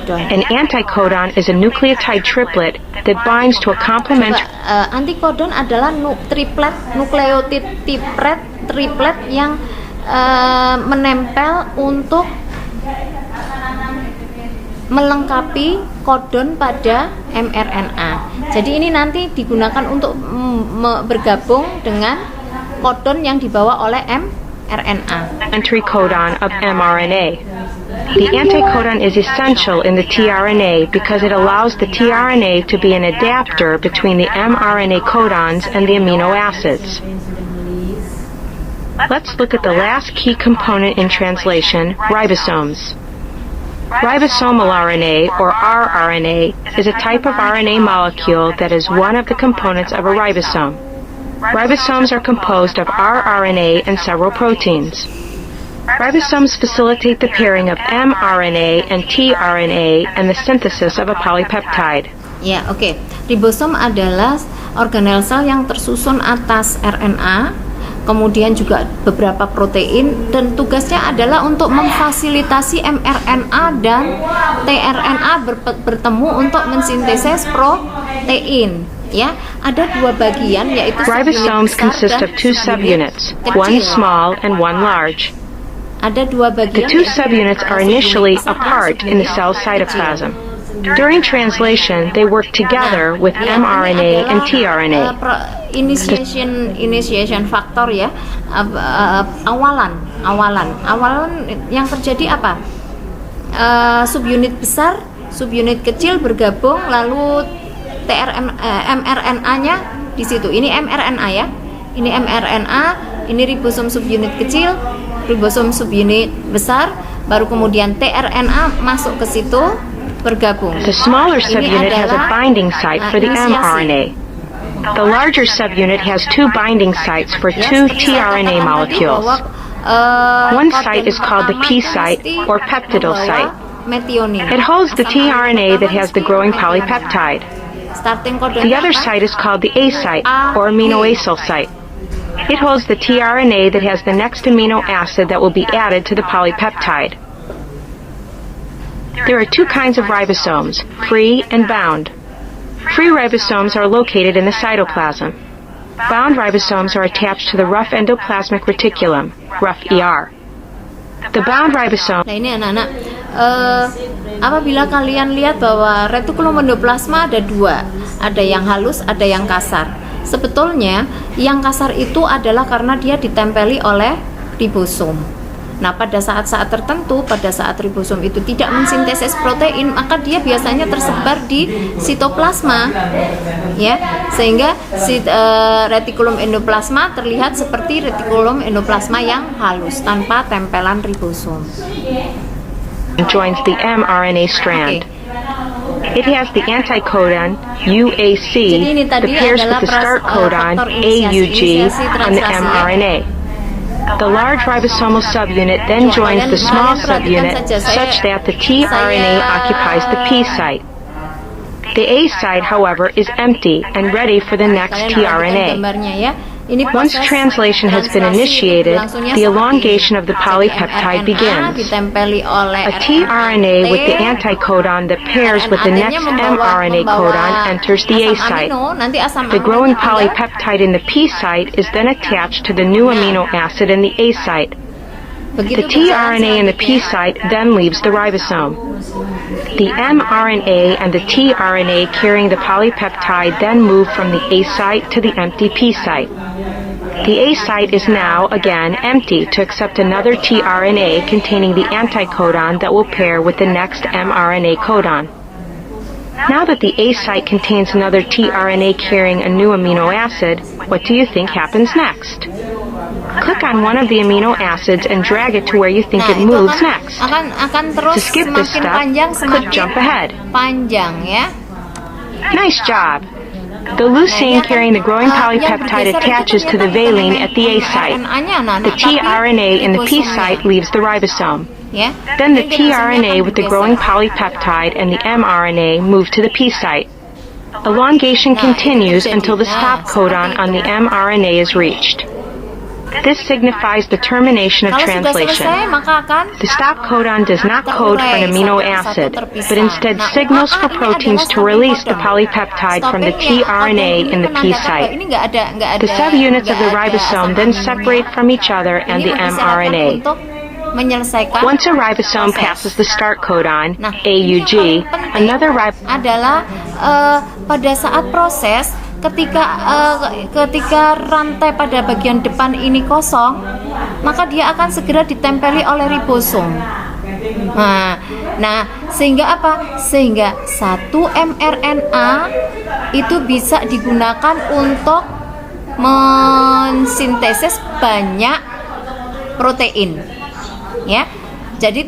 An anticodon is a nucleotide triplet that binds to a complementary. Antikodon adalah nukleotid triplet yang menempel untuk melengkapi kodon pada mRNA. Jadi ini nanti digunakan untuk bergabung dengan kodon yang dibawa oleh mRNA. Entry codon of mRNA. The anticodon is essential in the tRNA because it allows the tRNA to be an adapter between the mRNA codons and the amino acids. Let's look at the last key component in translation, ribosomes. Ribosomal RNA, or rRNA, is a type of RNA molecule that is one of the components of a ribosome. Ribosomes are composed of rRNA and several proteins. Ribosomes facilitate the pairing of mRNA and tRNA and the synthesis of a polypeptide. Ya, oke. Ribosom adalah organel sel yang tersusun atas RNA, kemudian juga beberapa protein, dan tugasnya adalah untuk memfasilitasi mRNA dan tRNA bertemu untuk mensintesis protein. Ya, ada dua bagian yaitu ribosomes consist of two subunits, one small and one large. Ada dua bagian. The two subunits are initially apart in the cell cytoplasm. During translation, they work together with mRNA and tRNA. Initiation factor ya, awalan yang terjadi apa? Subunit besar, subunit kecil bergabung, lalu mRNA-nya di situ. Ini mRNA ya, ini mRNA, ini ribosom subunit kecil, ribosom subunit besar, baru kemudian tRNA masuk ke situ bergabung. The smaller subunit has a binding site for the mRNA. The larger subunit has two binding sites for two tRNA molecules. One site is called the P site or peptidyl site. It holds the tRNA that has the growing polypeptide. The other site is called the A site or aminoacyl site. It holds the tRNA that has the next amino acid that will be added to the polypeptide. There are two kinds of ribosomes, free and bound. Free ribosomes are located in the cytoplasm. Bound ribosomes are attached to the rough endoplasmic reticulum, rough ER. The bound ribosome. Nah ini anak-anak, apabila kalian lihat bahwa retikulum endoplasma ada dua, ada yang halus, ada yang kasar. Sebetulnya yang kasar itu adalah karena dia ditempeli oleh ribosom. Nah, pada saat-saat tertentu, pada saat ribosom itu tidak mensintesis protein, maka dia biasanya tersebar di sitoplasma, ya, sehingga retikulum endoplasma terlihat seperti retikulum endoplasma yang halus tanpa tempelan ribosom. Joins the mRNA strand. It has the anticodon UAC that pairs with the start codon AUG on the mRNA. The large ribosomal subunit then joins the small subunit such that the tRNA occupies the P site. The A site, however, is empty and ready for the next tRNA. Once translation has been initiated, the elongation of the polypeptide begins. A tRNA with the anticodon that pairs with the next mRNA codon enters the A site. The growing polypeptide in the P site is then attached to the new amino acid in the A site. The tRNA in the P site then leaves the ribosome. The mRNA and the tRNA carrying the polypeptide then move from the A site to the empty P site. The A site is now, again, empty to accept another tRNA containing the anticodon that will pair with the next mRNA codon. Now that the A site contains another tRNA carrying a new amino acid, what do you think happens next? Click on one of the amino acids and drag it to where you think it moves next. To skip this step, click Jump Ahead. Nice job! The leucine carrying the growing polypeptide attaches to the valine at the A site. The tRNA in the P site leaves the ribosome. Then the tRNA with the growing polypeptide and the mRNA move to the P site. Elongation continues until the stop codon on the mRNA is reached. This signifies the termination of Kalau sudah selesai, translation. maka akan The stop codon does not code for an amino acid, but instead signals for proteins to release the polypeptide from the tRNA in the P site. Ini nggak ada. The subunits of the nggak ada ribosome then asam separate aminonya. from each other and Ini the mempersyaratkan mRNA. untuk menyelesaikan Once a ribosome proses. passes the start codon, Nah, ini yang AUG, paling penting another ribosome adalah pada saat proses ketika rantai pada bagian depan ini kosong, maka dia akan segera ditempeli oleh ribosom. Nah, sehingga apa? Sehingga satu mRNA itu bisa digunakan untuk mensintesis banyak protein. Ya, jadi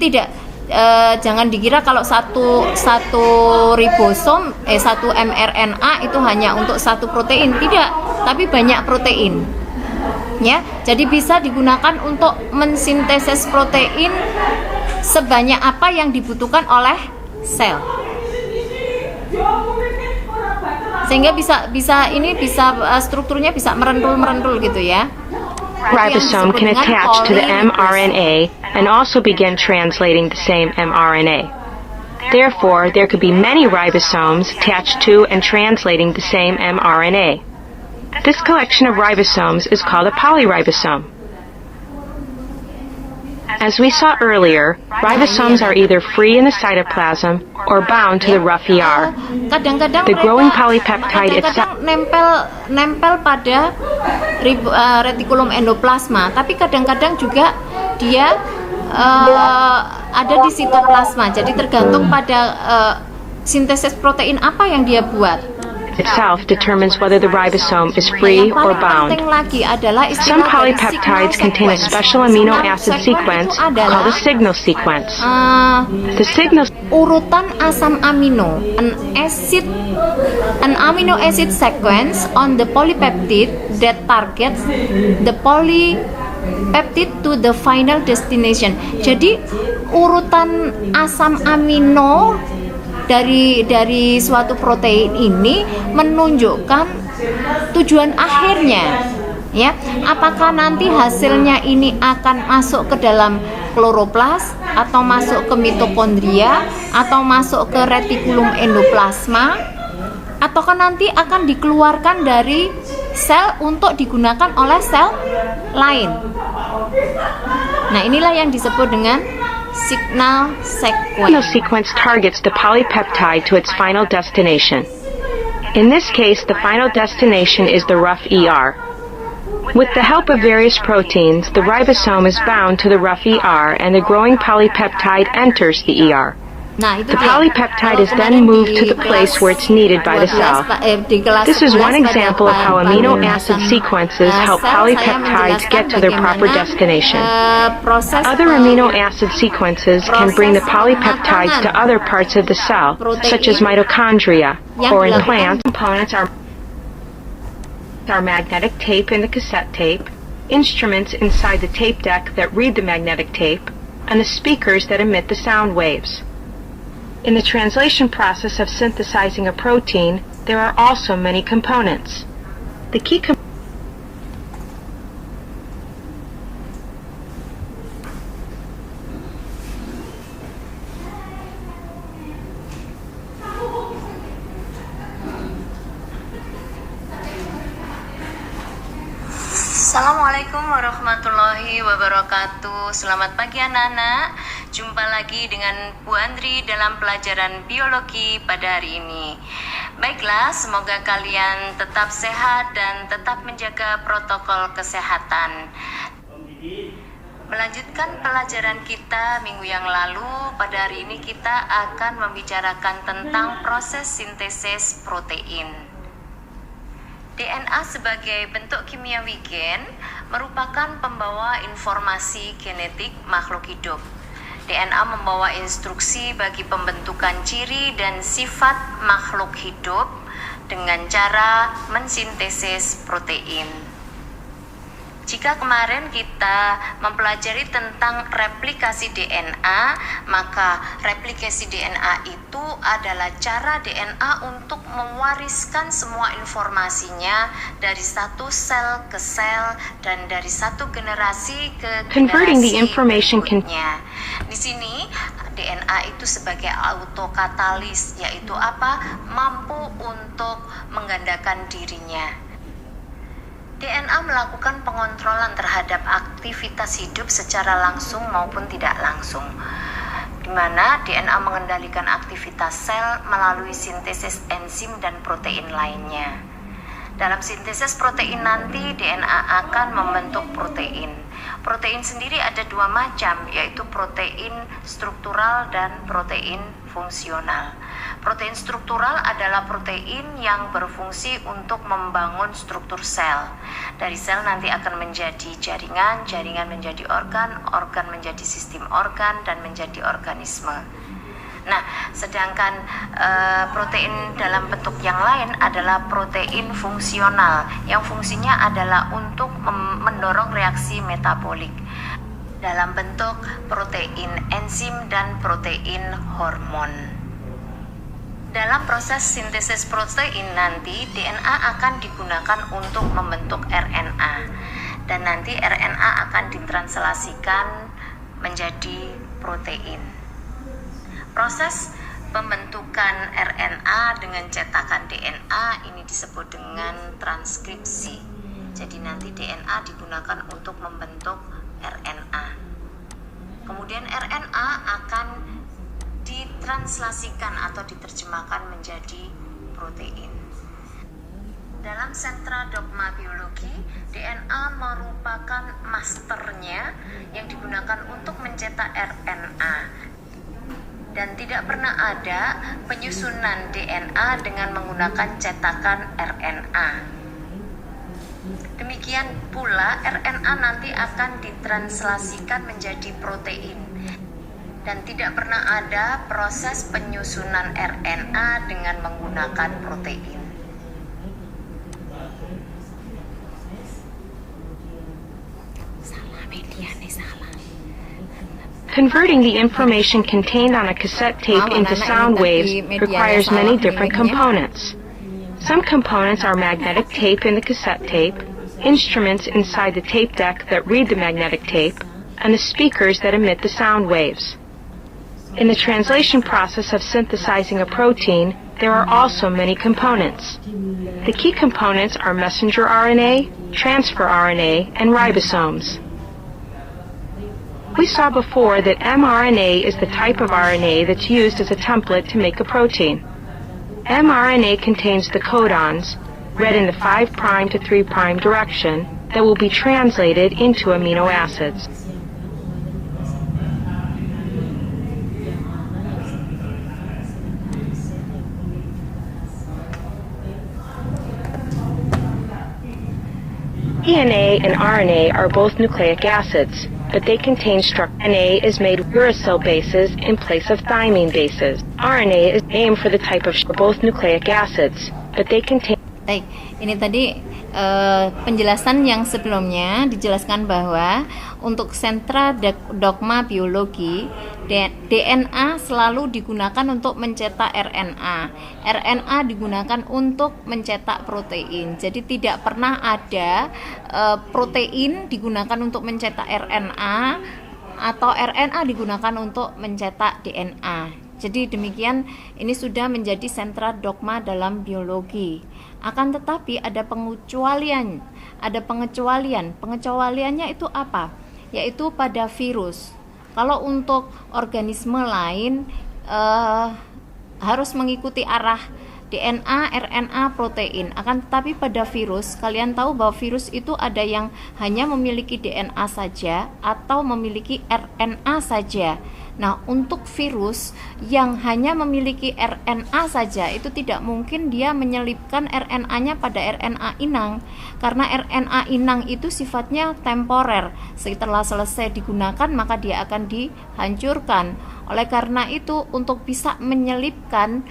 jangan dikira kalau satu ribosom satu mRNA itu hanya untuk satu protein, tidak, tapi banyak protein. Ya, jadi bisa digunakan untuk mensintesis protein sebanyak apa yang dibutuhkan oleh sel. Sehingga strukturnya bisa merentul gitu ya. ribosome can attach to the mRNA and also begin translating the same mRNA. Therefore, there could be many ribosomes attached to and translating the same mRNA. This collection of ribosomes is called a polyribosome. As we saw earlier, ribosomes are either free in the cytoplasm or bound to the rough ER. Kadang-kadang The growing polypeptide itself nempel pada retikulum endoplasma, tapi kadang-kadang juga dia ada di sitoplasma. Jadi tergantung pada sintesis protein apa yang dia buat. itself determines whether the ribosome is Nah, free yang or paling bound. penting lagi adalah Some istilah dari polypeptides signal contain a sequence. special amino Signal acid sequence sequence itu adalah, called a signal sequence. The signal urutan asam amino, an amino acid sequence on the polypeptide that targets the polypeptide to the final destination. Jadi urutan asam amino dari suatu protein ini menunjukkan tujuan akhirnya, ya. Apakah nanti hasilnya ini akan masuk ke dalam kloroplas atau masuk ke mitokondria atau masuk ke retikulum endoplasma, ataukah nanti akan dikeluarkan dari sel untuk digunakan oleh sel lain. Nah, inilah yang disebut dengan signal signal sequence. sequence targets the polypeptide to its final destination. In this case, the final destination is the rough ER. With the help of various proteins, the ribosome is bound to the rough ER and the growing polypeptide enters the ER. Nah, itu The dia. polypeptide Kalau is then kemarin moved di to the place kelas where it's needed by the 12, cell. di kelas This is 11 one pada example of how amino acid pembahasan, sequences help sel, saya polypeptides menjelaskan get to their proper bagaimana, destination. Proses Other amino acid sequences can bring the polypeptides to other parts of the cell, such as mitochondria, or in plants. Components are magnetic tape in the cassette tape, instruments inside the tape deck that read the magnetic tape, and the speakers that emit the sound waves. In the translation process of synthesizing a protein, there are also many components. The key Assalamualaikum warahmatullahi wabarakatuh. Selamat pagi anak-anak. Jumpa lagi dengan Bu Andri dalam pelajaran biologi pada hari ini. Baiklah, semoga kalian tetap sehat dan tetap menjaga protokol kesehatan. Melanjutkan pelajaran kita minggu yang lalu, pada hari ini kita akan membicarakan tentang proses sintesis protein. DNA sebagai bentuk kimiawi gen merupakan pembawa informasi genetik makhluk hidup. DNA membawa instruksi bagi pembentukan ciri dan sifat makhluk hidup dengan cara mensintesis protein. Jika kemarin kita mempelajari tentang replikasi DNA, maka replikasi DNA itu adalah cara DNA untuk mewariskan semua informasinya dari satu sel ke sel dan dari satu generasi ke Converting the generasi information berikutnya. Di sini DNA itu sebagai autokatalis, yaitu apa? Mampu untuk menggandakan dirinya. DNA melakukan pengontrolan terhadap aktivitas hidup secara langsung maupun tidak langsung, di mana DNA mengendalikan aktivitas sel melalui sintesis enzim dan protein lainnya. Dalam sintesis protein nanti, DNA akan membentuk protein. Protein sendiri ada dua macam, yaitu protein struktural dan protein fungsional. Protein struktural adalah protein yang berfungsi untuk membangun struktur sel. Dari sel nanti akan menjadi jaringan, jaringan menjadi organ, organ menjadi sistem organ, dan menjadi organisme. Nah, sedangkan protein dalam bentuk yang lain adalah protein fungsional, yang fungsinya adalah untuk mendorong reaksi metabolik dalam bentuk protein enzim dan protein hormon. Dalam proses sintesis protein nanti, DNA akan digunakan untuk membentuk RNA, dan nanti RNA akan ditranslasikan menjadi protein. Proses pembentukan RNA dengan cetakan DNA ini disebut dengan transkripsi. Jadi nanti DNA digunakan untuk membentuk RNA. Kemudian RNA akan ditranslasikan atau diterjemahkan menjadi protein. Dalam sentra dogma biologi, DNA merupakan masternya yang digunakan untuk mencetak RNA. Dan tidak pernah ada penyusunan DNA dengan menggunakan cetakan RNA. Demikian pula RNA nanti akan ditranslasikan menjadi protein. Dan tidak pernah ada proses penyusunan RNA dengan menggunakan protein. Converting the information contained on a cassette tape into sound waves requires many different components. Some components are magnetic tape in the cassette tape, instruments inside the tape deck that read the magnetic tape, and the speakers that emit the sound waves. In the translation process of synthesizing a protein, there are also many components. The key components are messenger RNA, transfer RNA, and ribosomes. We saw before that mRNA is the type of RNA that's used as a template to make a protein. mRNA contains the codons, read in the 5' to 3' direction, that will be translated into amino acids. DNA and RNA are both nucleic acids, but they contain RNA is made with uracil bases in place of thymine bases. RNA is named for the type of both nucleic acids, but they contain. Baik, ini tadi penjelasan yang sebelumnya dijelaskan bahwa untuk sentra dogma biologi, DNA selalu digunakan untuk mencetak RNA. RNA digunakan untuk mencetak protein. Jadi tidak pernah ada protein digunakan untuk mencetak RNA atau RNA digunakan untuk mencetak DNA. Jadi demikian, ini sudah menjadi sentra dogma dalam biologi. Akan tetapi ada pengecualian. Pengecualiannya itu apa? Yaitu pada virus. Kalau untuk organisme lain harus mengikuti arah DNA, RNA, protein. Akan tetapi pada virus, kalian tahu bahwa virus itu ada yang hanya memiliki DNA saja atau memiliki RNA saja. Nah, untuk virus yang hanya memiliki RNA saja, itu tidak mungkin dia menyelipkan RNA-nya pada RNA inang, karena RNA inang itu sifatnya temporer. Setelah selesai digunakan, maka dia akan dihancurkan. Oleh karena itu, untuk bisa menyelipkan,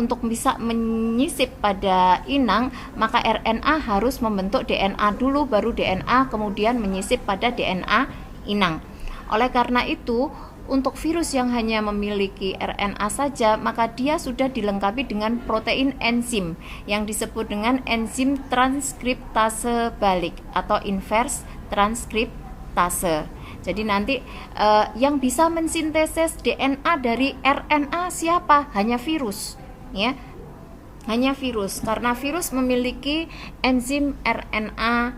untuk bisa menyisip pada inang, maka RNA harus membentuk DNA dulu, baru DNA kemudian menyisip pada DNA inang. Oleh karena itu, untuk virus yang hanya memiliki RNA saja, maka dia sudah dilengkapi dengan protein enzim yang disebut dengan enzim transkriptase balik atau inverse transkriptase. Jadi nanti yang bisa mensintesis DNA dari RNA siapa? Hanya virus, ya. Hanya virus, karena virus memiliki enzim RNA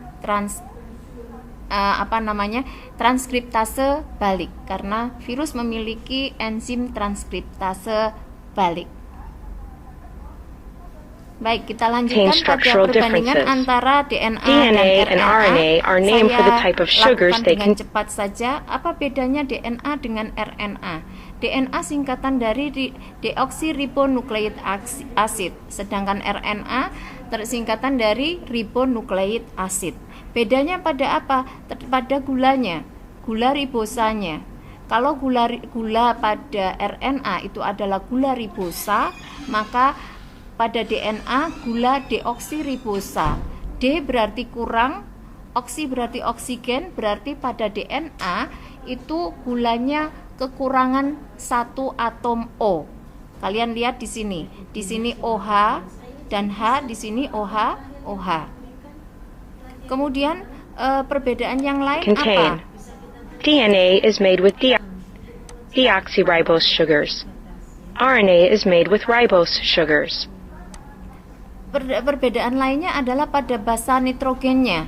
transkriptase balik, karena virus memiliki enzim transkriptase balik. Baik, kita lanjutkan pada perbandingan antara DNA dan RNA. are named for the type of sugars they dengan can. cepat saja, apa bedanya DNA dengan RNA? DNA singkatan dari deoksiribonukleik acid, sedangkan RNA tersingkatan dari ribonukleik acid. Bedanya pada apa? Pada gulanya, gula ribosanya. Kalau gula pada RNA itu adalah gula ribosa, maka pada DNA gula deoksiribosa. D berarti kurang, oksi berarti oksigen, berarti pada DNA itu gulanya kekurangan satu atom O. Kalian lihat di sini. Di sini OH dan H, di sini OH, OH. Kemudian perbedaan yang lain apa? DNA is made with deoxyribose sugars. RNA is made with ribose sugars. Perbedaan lainnya adalah pada basa nitrogennya.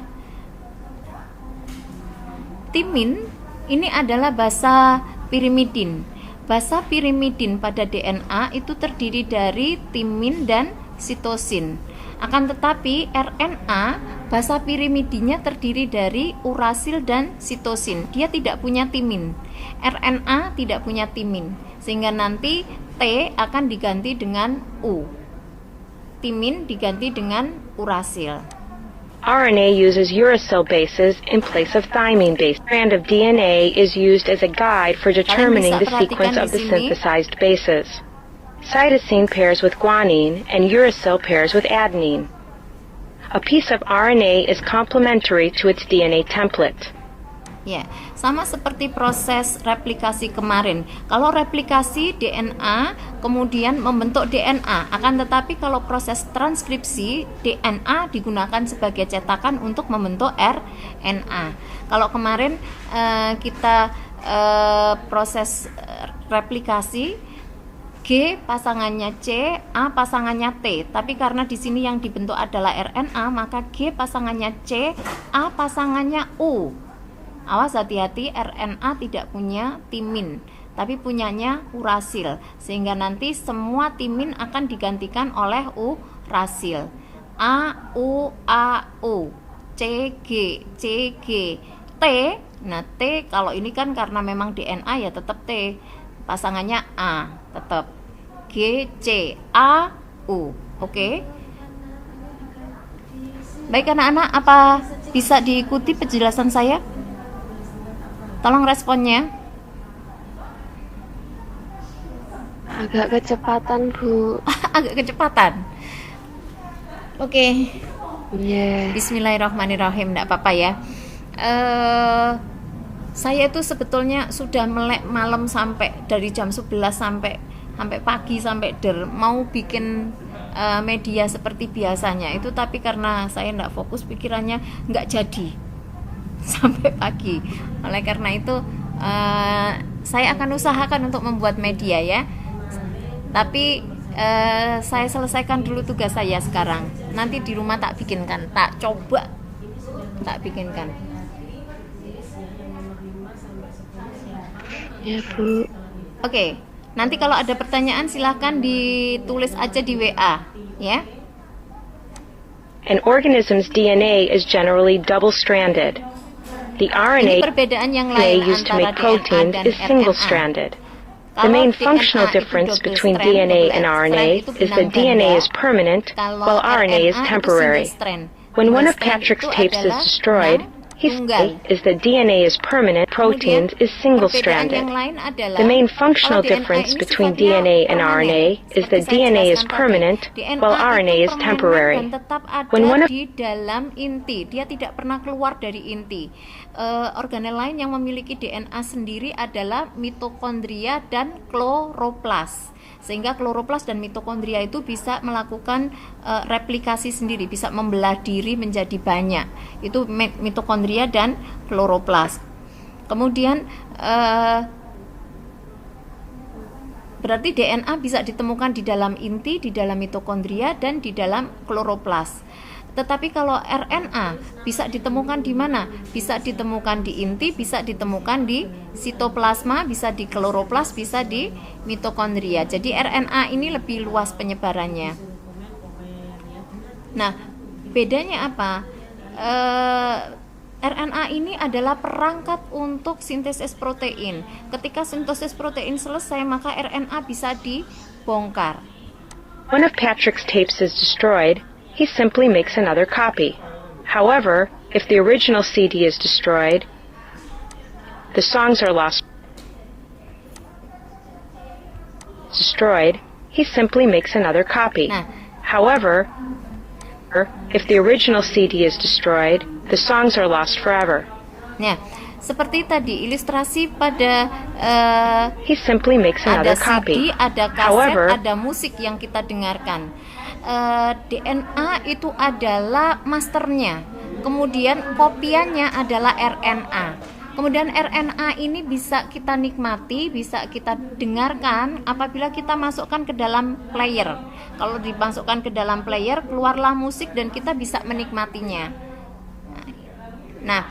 Timin ini adalah basa pirimidin. Basa pirimidin pada DNA itu terdiri dari timin dan sitosin. Akan tetapi RNA basa pirimidinnya terdiri dari urasil dan sitosin. Dia tidak punya timin. RNA tidak punya timin, sehingga nanti T akan diganti dengan U. Timin diganti dengan urasil. RNA uses uracil bases in place of thymine base. Strand of DNA is used as a guide for determining the sequence of the synthesized bases. Cytosine pairs with guanine and uracil pairs with adenine. A piece of RNA is complementary to its DNA template. Ya, sama seperti proses replikasi kemarin. Kalau replikasi DNA kemudian membentuk DNA, akan tetapi kalau proses transkripsi DNA digunakan sebagai cetakan untuk membentuk RNA. Kalau kemarin kita proses replikasi G pasangannya C, A pasangannya T. Tapi karena di sini yang dibentuk adalah RNA, maka G pasangannya C, A pasangannya U. Awas, hati-hati, RNA tidak punya timin, tapi punyanya urasil, sehingga nanti semua timin akan digantikan oleh urasil. A, U, C, G, T. Nah, T kalau ini kan karena memang DNA ya tetap T, pasangannya A, tetap G, C, A, U. Oke. Baik anak-anak, apa bisa diikuti penjelasan saya? Tolong responnya. Agak kecepatan, Bu. Agak kecepatan. Oke. Yeah. Bismillahirrahmanirrahim. Enggak apa-apa ya. Saya itu sebetulnya sudah melek malam sampai dari jam 11 sampai pagi sampai mau bikin media seperti biasanya itu, tapi karena saya enggak fokus pikirannya enggak jadi sampai pagi. Oleh karena itu saya akan usahakan untuk membuat media ya. Tapi saya selesaikan dulu tugas saya sekarang. Nanti di rumah tak bikinkan, tak bikinkan. Ya, Bu. Oke. Nanti kalau ada pertanyaan silahkan ditulis aja di WA ya. An organism's DNA is generally double-stranded. The Ini RNA perbedaan yang lain used to antara make proteins DNA dan is RNA. single-stranded. The main functional difference between DNA and RNA is that DNA is permanent, while RNA is temporary. When one of Patrick's tapes is destroyed, He tunggal. states is that DNA is permanent, proteins is Perbedaan single-stranded. yang lain adalah The main functional kalau DNA difference ini between sifatnya DNA and permanen. RNA is Seperti that saya DNA is jelaskan permanent, tadi, DNA while RNA itu is permanen temporary. dan tetap ada When one of di dalam inti. Dia tidak pernah keluar dari inti. Organel lain yang memiliki DNA sendiri adalah mitokondria dan kloroplas. Sehingga kloroplas dan mitokondria itu bisa melakukan replikasi sendiri, bisa membelah diri menjadi banyak. Itu mitokondria dan kloroplas. Kemudian berarti DNA bisa ditemukan di dalam inti, di dalam mitokondria, dan di dalam kloroplas. Tetapi kalau RNA bisa ditemukan di mana? Bisa ditemukan di inti, bisa ditemukan di sitoplasma, bisa di kloroplas, bisa di mitokondria. Jadi RNA ini lebih luas penyebarannya. Nah, bedanya apa? RNA ini adalah perangkat untuk sintesis protein. Ketika sintesis protein selesai, maka RNA bisa dibongkar. One of Patrick's tapes is destroyed, he simply makes another copy. However, if the original CD is destroyed, the songs are lost. Destroyed, he simply makes another copy. Nah. However, if the original CD is destroyed, the songs are lost forever. Nah, seperti tadi ilustrasi pada He simply makes ada another CD, copy. ada kaset, However, ada musik yang kita dengarkan. DNA itu adalah masternya, kemudian kopiannya adalah RNA. Kemudian RNA ini bisa kita nikmati, bisa kita dengarkan apabila kita masukkan ke dalam player. Kalau dimasukkan ke dalam player, keluarlah musik dan kita bisa menikmatinya. Nah,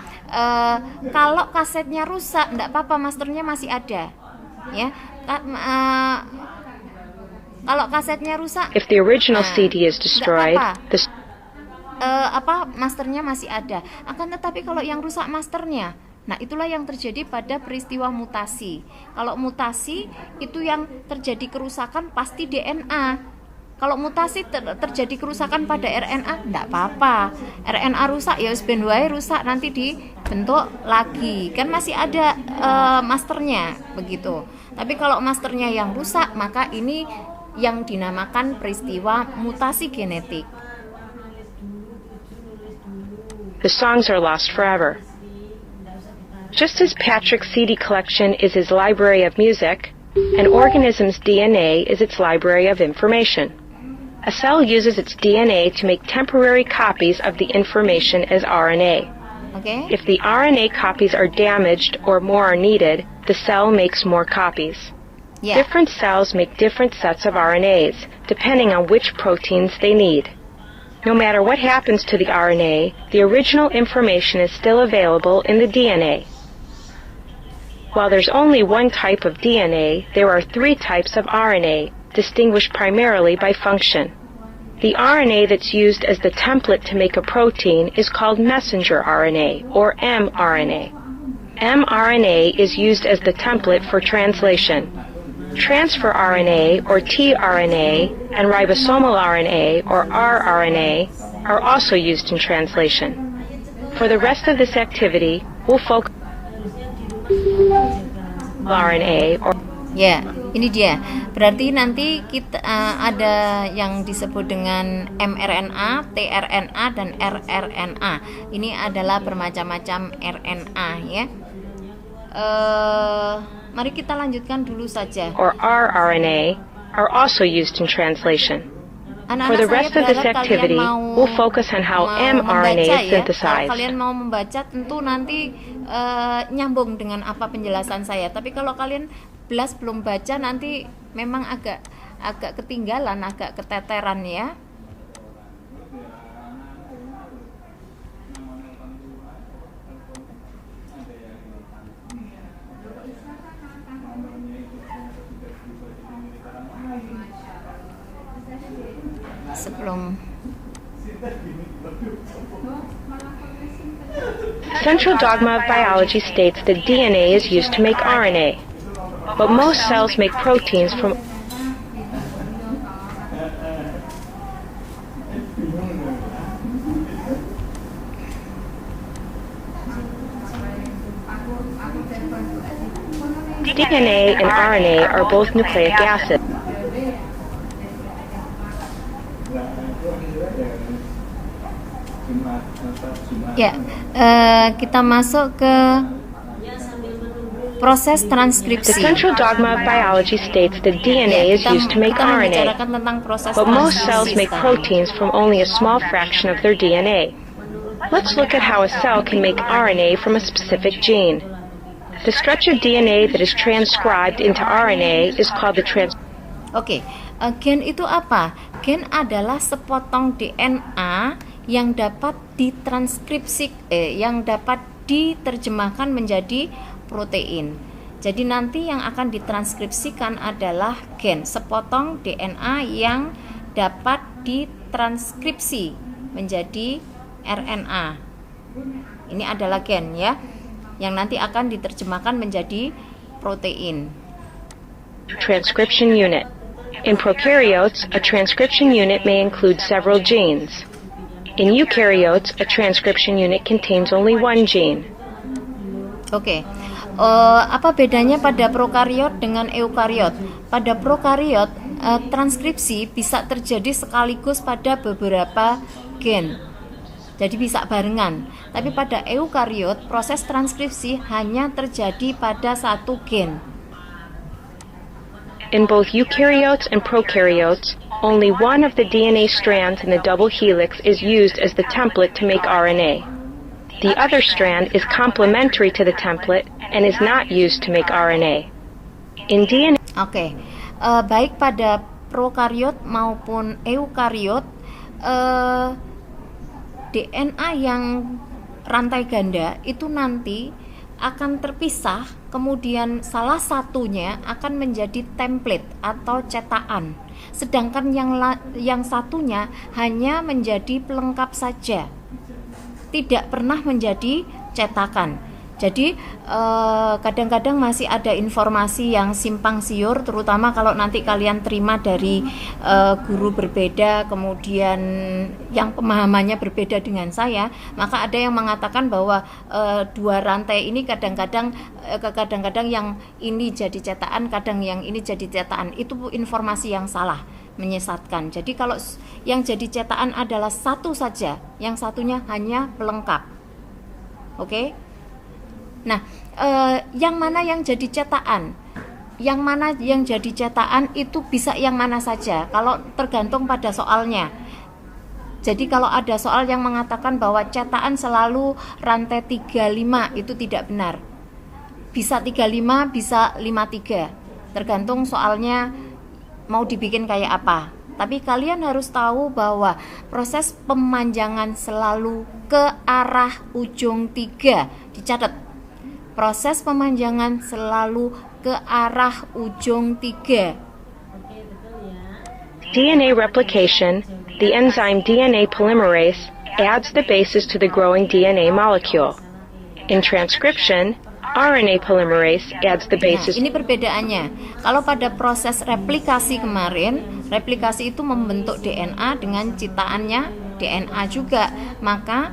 kalau kasetnya rusak, enggak apa-apa, masternya masih ada. Ya, kalau kasetnya rusak, if the original CD is enggak destroyed, apa-apa. Masternya masih ada. Akan tetapi kalau yang rusak masternya, nah itulah yang terjadi pada peristiwa mutasi. Kalau mutasi itu yang terjadi kerusakan pasti DNA. Kalau mutasi terjadi kerusakan pada RNA, enggak apa-apa. RNA rusak ya wis ben wae rusak, nanti dibentuk lagi. Kan masih ada masternya begitu. Tapi kalau masternya yang rusak, maka ini yang dinamakan peristiwa mutasi genetik. the songs are lost forever. Just as Patrick's CD collection is his library of music, an organism's DNA is its library of information. A cell uses its DNA to make temporary copies of the information as RNA. Okay? If the RNA copies are damaged or more are needed, the cell makes more copies. Ya. Different cells make different sets of RNAs, depending on which proteins they need. No matter what happens to the RNA, the original information is still available in the DNA. While there's only one type of DNA, there are three types of RNA, distinguished primarily by function. The RNA that's used as the template to make a protein is called messenger RNA, or mRNA. mRNA is used as the template for translation. Transfer RNA, or tRNA, and ribosomal RNA, or rRNA, are also used in translation. For the rest of this activity, we'll focus on RNA, or Ya, ini dia. Berarti nanti kita ada yang disebut dengan mRNA, tRNA, dan rRNA. Ini adalah bermacam-macam RNA ya. Mari kita lanjutkan dulu saja. or rRNA, are also used in translation. For the rest of this activity, we'll focus on how mRNA is Kalau synthesized. kalian mau membaca, tentu nanti nyambung dengan apa penjelasan saya. Tapi kalau kalian belum baca, nanti memang agak ketinggalan, agak keteteran ya. Central dogma of biology states that DNA is used to make RNA, but most cells make proteins from DNA and RNA are both nucleic acids. Ya, kita masuk ke proses The transkripsi. central dogma of biology states that DNA is used to make kita RNA, membicarakan tentang proses but most transkripsi cells make sekarang. proteins from only a small fraction of their DNA. Let's look at how a cell can make RNA from a specific gene. The stretch of DNA that is transcribed into RNA is called the Oke, gen itu apa? Gen adalah sepotong DNA yang dapat yang dapat diterjemahkan menjadi protein. Jadi nanti yang akan ditranskripsikan adalah gen, sepotong DNA yang dapat ditranskripsi menjadi RNA. Ini adalah gen ya, yang nanti akan diterjemahkan menjadi protein. transcription unit. In prokaryotes, a transcription unit may include several genes. In eukaryotes, a transcription unit contains only one gene. Oke. Apa bedanya pada prokariot dengan eukariot? Pada prokariot, transkripsi bisa terjadi sekaligus pada beberapa gen. Jadi bisa barengan. Tapi pada eukariot, proses transkripsi hanya terjadi pada satu gen. In both eukaryotes and prokaryotes, only one of the DNA strands in the double helix is used as the template to make RNA. The other strand is complementary to the template and is not used to make RNA. In DNA, Oke. Baik pada prokariot maupun eukariot, DNA yang rantai ganda itu nanti akan terpisah, kemudian salah satunya akan menjadi template atau cetakan, sedangkan yang satunya hanya menjadi pelengkap saja, tidak pernah menjadi cetakan. Jadi kadang-kadang masih ada informasi yang simpang siur, terutama kalau nanti kalian terima dari guru berbeda, kemudian yang pemahamannya berbeda dengan saya, maka ada yang mengatakan bahwa dua rantai ini kadang-kadang yang ini jadi cetakan, kadang yang ini jadi cetakan. Itu informasi yang salah, menyesatkan. Jadi kalau yang jadi cetakan adalah satu saja, yang satunya hanya pelengkap. Oke? Nah, yang mana yang jadi cetakan? Yang mana yang jadi cetakan itu bisa yang mana saja, kalau tergantung pada soalnya. Jadi kalau ada soal yang mengatakan bahwa cetakan selalu rantai 35, itu tidak benar. Bisa 35, bisa 53. Tergantung soalnya mau dibikin kayak apa. Tapi kalian harus tahu bahwa proses pemanjangan selalu ke arah ujung 3. Dicatat. Proses pemanjangan selalu ke arah ujung 3. DNA replication, the enzyme DNA polymerase, adds the bases to the growing DNA molecule. In transcription, RNA polymerase adds the bases. Nah, ini perbedaannya. Kalau pada proses replikasi kemarin, replikasi itu membentuk DNA dengan ciptaannya DNA juga. Maka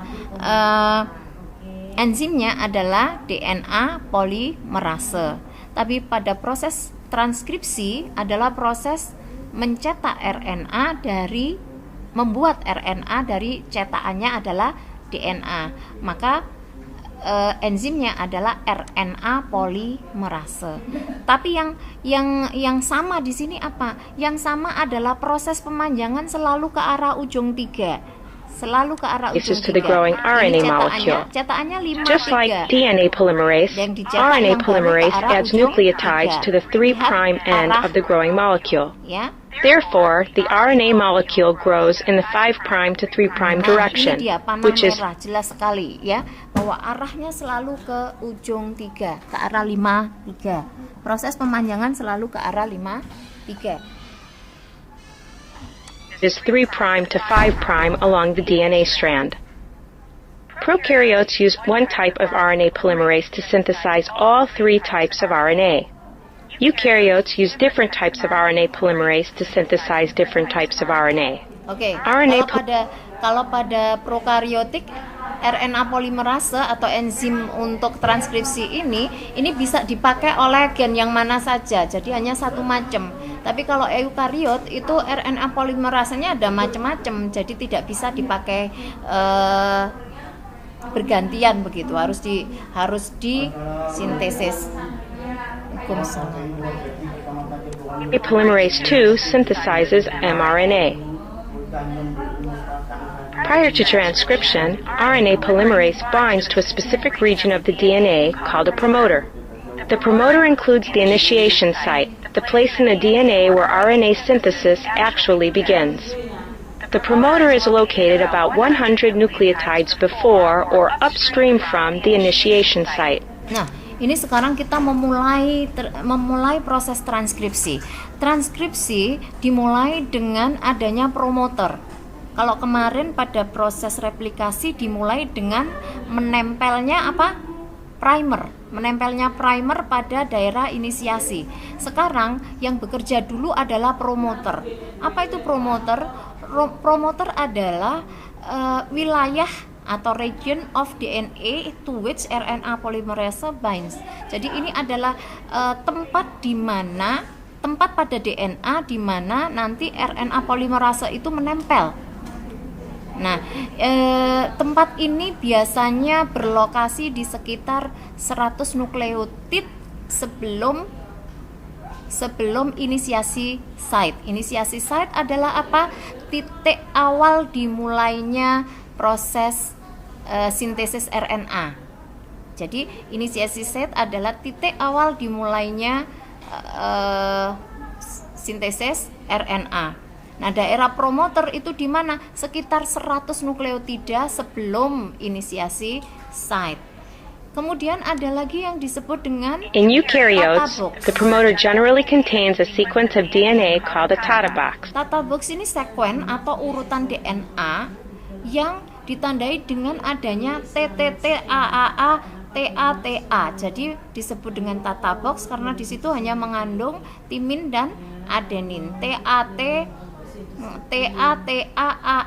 enzimnya adalah DNA polimerase. Tapi pada proses transkripsi adalah proses mencetak RNA dari membuat RNA dari cetakannya adalah DNA. Maka enzimnya adalah RNA polimerase. Tapi yang sama di sini apa? Yang sama adalah proses pemanjangan selalu ke arah ujung 3. Selalu ke arah ujung 3. To the growing RNA molecule. Cetakannya 5, Just 3. like DNA polymerase, RNA polymerase adds nucleotides to the 3' end of the growing molecule. Ya. Therefore, the RNA molecule grows in the 5' to 3' direction, Ini dia panah which is merah, jelas sekali ya, bahwa arahnya selalu ke ujung 3, ke arah 5, 3. Proses pemanjangan selalu ke arah 5, 3. 3' to 5' along the DNA strand. Prokaryotes use one type of RNA polymerase to synthesize all 3 types of RNA. Eukaryotes use different types of RNA polymerase to synthesize different types of RNA. Oke. RNA Kalau pada prokaryotik RNA polimerase atau enzim untuk transkripsi ini bisa dipakai oleh gen yang mana saja, jadi hanya satu macam. Tapi kalau eukariot itu RNA polimerasenya ada macam-macam, jadi tidak bisa dipakai bergantian begitu, harus disintesis. RNA polymerase II synthesizes mRNA. Prior to transcription, RNA polymerase binds to a specific region of the DNA called a promoter. The promoter includes the initiation site, the place in the DNA where RNA synthesis actually begins. The promoter is located about 100 nucleotides before or upstream from the initiation site. Nah, ini sekarang kita memulai proses transkripsi. Transkripsi dimulai dengan adanya promoter. Kalau kemarin pada proses replikasi dimulai dengan menempelnya menempelnya primer pada daerah inisiasi. Sekarang yang bekerja dulu adalah promoter. Apa itu promoter? Promoter adalah wilayah atau region of DNA to which RNA polymerase binds. Jadi ini adalah tempat pada DNA di mana nanti RNA polymerase itu menempel. Nah, tempat ini biasanya berlokasi di sekitar 100 nukleotid sebelum inisiasi site. Inisiasi site adalah apa? Titik awal dimulainya proses sintesis RNA. Jadi inisiasi site adalah titik awal dimulainya sintesis RNA. Nah, daerah promoter itu di mana? Sekitar 100 nukleotida sebelum inisiasi site. Kemudian ada lagi yang disebut dengan In eukaryotes, the promoter generally contains a sequence of DNA called a Tata box. Tata box ini sekuen atau urutan DNA yang ditandai dengan adanya TTT, AAA, TA. Jadi disebut dengan Tata box karena di situ hanya mengandung timin dan adenin. TAAA,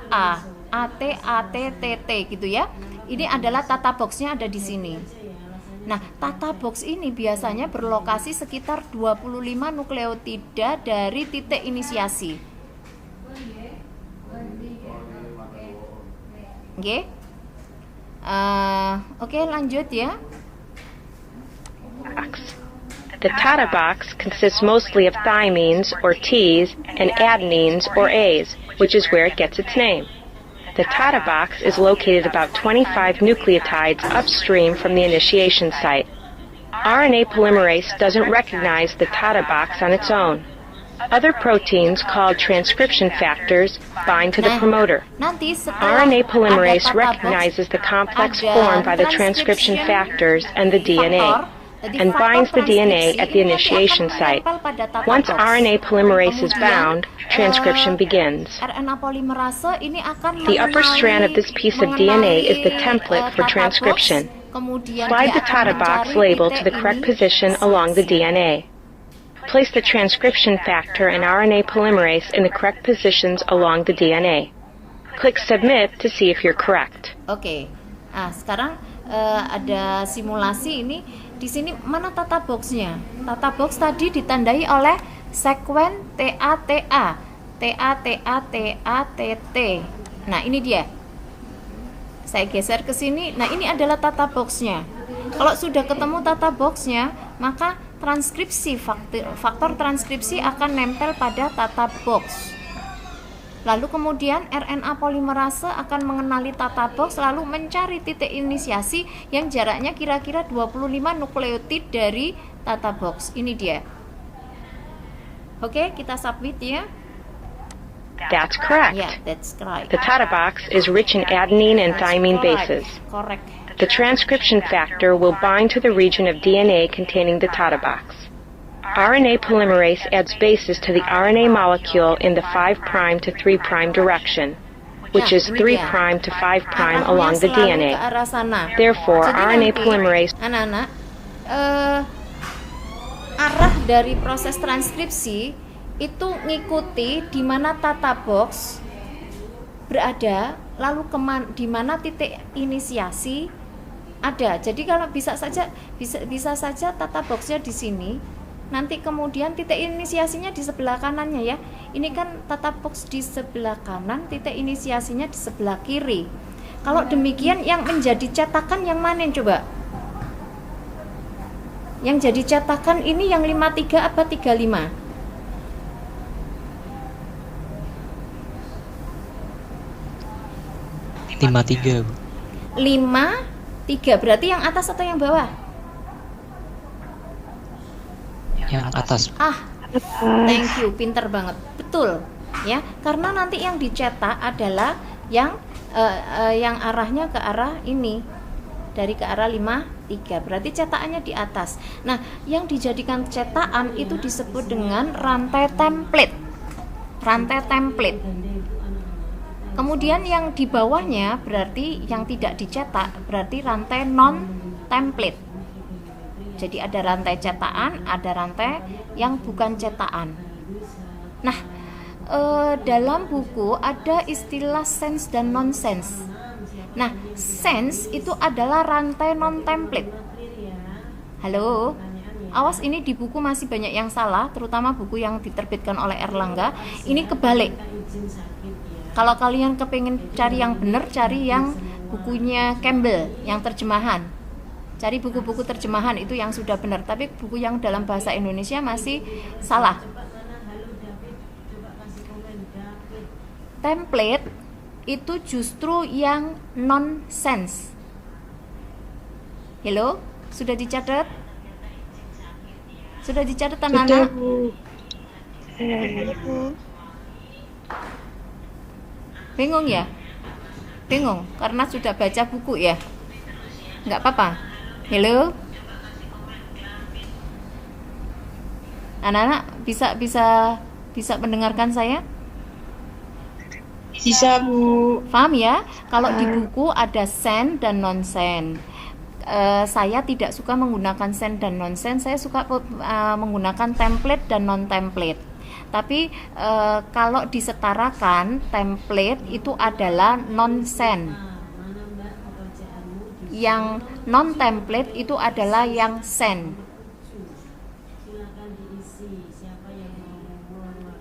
ATTT gitu ya. Ini adalah Tata box-nya ada di sini. Nah, Tata box ini biasanya berlokasi sekitar 25 nukleotida dari titik inisiasi. Oke, lanjut ya. The Tata box consists mostly of thymines, or T's, and adenines, or A's, which is where it gets its name. The Tata box is located about 25 nucleotides upstream from the initiation site. RNA polymerase doesn't recognize the Tata box on its own. Other proteins called transcription factors bind to the promoter. RNA polymerase recognizes the complex formed by the transcription factors and the DNA, and binds the DNA at the initiation site. Once RNA polymerase is bound, transcription begins. The upper strand of this piece of DNA is the template for transcription. Slide the Tata box label to the correct position along the DNA. Place the transcription factor and RNA polymerase in the correct positions along the DNA. Click Submit to see if you're correct. Oke. Nah, sekarang ada simulasi ini. Di sini mana Tata box-nya? Tata box tadi ditandai oleh sekuen TATA. Nah, ini dia. Saya geser ke sini. Nah, ini adalah Tata box-nya. Kalau sudah ketemu Tata box-nya, maka transkripsi faktor transkripsi akan nempel pada Tata box. Lalu kemudian RNA polimerase akan mengenali Tata box lalu mencari titik inisiasi yang jaraknya kira-kira 25 nukleotid dari Tata box. Ini dia. Oke, kita submit ya. That's correct. Yeah, that's correct. The Tata box is rich in adenine and thymine bases. Correct. The transcription factor will bind to the region of DNA containing the Tata box. RNA polymerase adds bases to the RNA molecule in the 5' to 3' direction, which is 3' to 5' along the DNA. Therefore, RNA polymerase... Anak-anak, arah dari proses transkripsi itu ngikuti di mana Tata box berada, lalu di mana titik inisiasi ada. Jadi kalau bisa saja tata boxnya di sini, nanti kemudian titik inisiasinya di sebelah kanannya ya. Ini kan tata box di sebelah kanan, titik inisiasinya di sebelah kiri. Kalau demikian yang menjadi cetakan yang mana coba? Yang jadi cetakan ini yang 53 apa 35? 53, Bu. 53, berarti yang atas atau yang bawah? Yang atas. Thank you, pinter banget, betul ya, karena nanti yang dicetak adalah yang arahnya ke arah ini, dari ke arah 53, berarti cetakannya di atas. Nah, yang dijadikan cetakan itu disebut dengan rantai template. Kemudian yang di bawahnya berarti yang tidak dicetak, berarti rantai non template. Jadi ada rantai cetakan, ada rantai yang bukan cetakan. Nah, dalam buku ada istilah sense dan non-sense. Nah, sense itu adalah rantai non-template. Halo? Awas, ini di buku masih banyak yang salah, terutama buku yang diterbitkan oleh Erlangga. Ini kebalik. Kalau kalian kepengen cari yang benar, cari yang bukunya Campbell, yang terjemahan. Cari buku-buku terjemahan itu yang sudah benar, tapi buku yang dalam bahasa Indonesia masih salah. Template itu justru yang nonsense. Hello? Sudah dicatat? Sudah dicatat anak-anak? Bingung ya? Bingung karena sudah baca buku ya? Nggak apa-apa. Hello? Anak-anak bisa mendengarkan saya? Bisa, Bu. Paham ya? Kalau di buku ada sen dan non-sen. Saya tidak suka menggunakan sen dan non-sen. Saya suka menggunakan template dan non-template. Tapi kalau disetarakan, template itu adalah non-sen. Yang non-template itu adalah yang sen.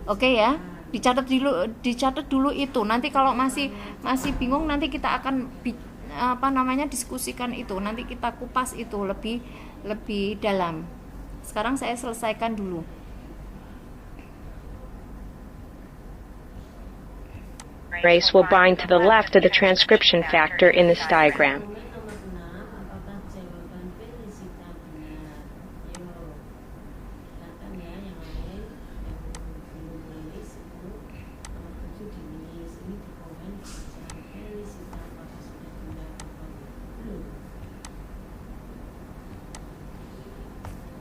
Oke ya? Dicatat dulu itu. Nanti kalau masih bingung, nanti kita akan diskusikan itu. Nanti kita kupas itu lebih dalam. Sekarang saya selesaikan dulu. Race will bind to the left of the transcription factor in this diagram.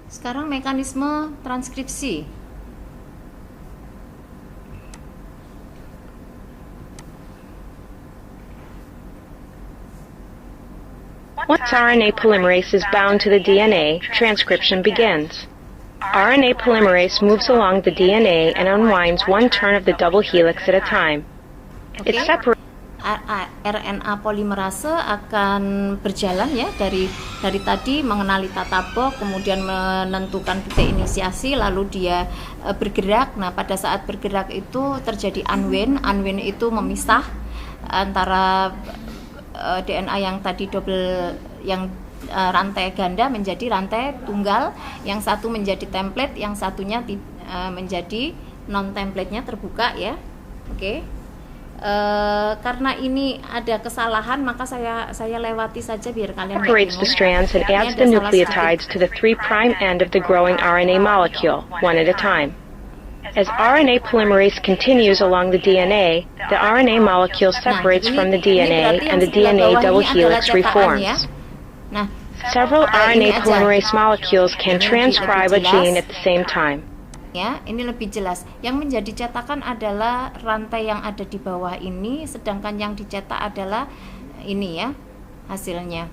Sekarang mekanisme transkripsi. Once RNA polymerase is bound to the DNA, transcription begins. RNA polymerase moves along the DNA and unwinds one turn of the double helix at a time. It separates RNA polimerase akan berjalan ya dari tadi mengenali tata box, kemudian menentukan titik inisiasi, lalu dia bergerak. Nah, pada saat bergerak itu terjadi unwind. Unwind itu memisah antara DNA yang tadi double, yang rantai ganda menjadi rantai tunggal, yang satu menjadi template, yang satunya menjadi non template-nya terbuka ya. Oke. Karena ini ada kesalahan, maka saya lewati saja biar kalian separates the strands and adds the nucleotides to the 3' end of the growing RNA molecule, one at a time. As RNA polymerase continues along the DNA, the RNA molecule separates from the DNA and the DNA double helix reforms. Several RNA polymerase molecules can transcribe a gene at the same time. Ya, ini lebih jelas. Yang menjadi cetakan adalah rantai yang ada di bawah ini, sedangkan yang dicetak adalah ini ya, hasilnya.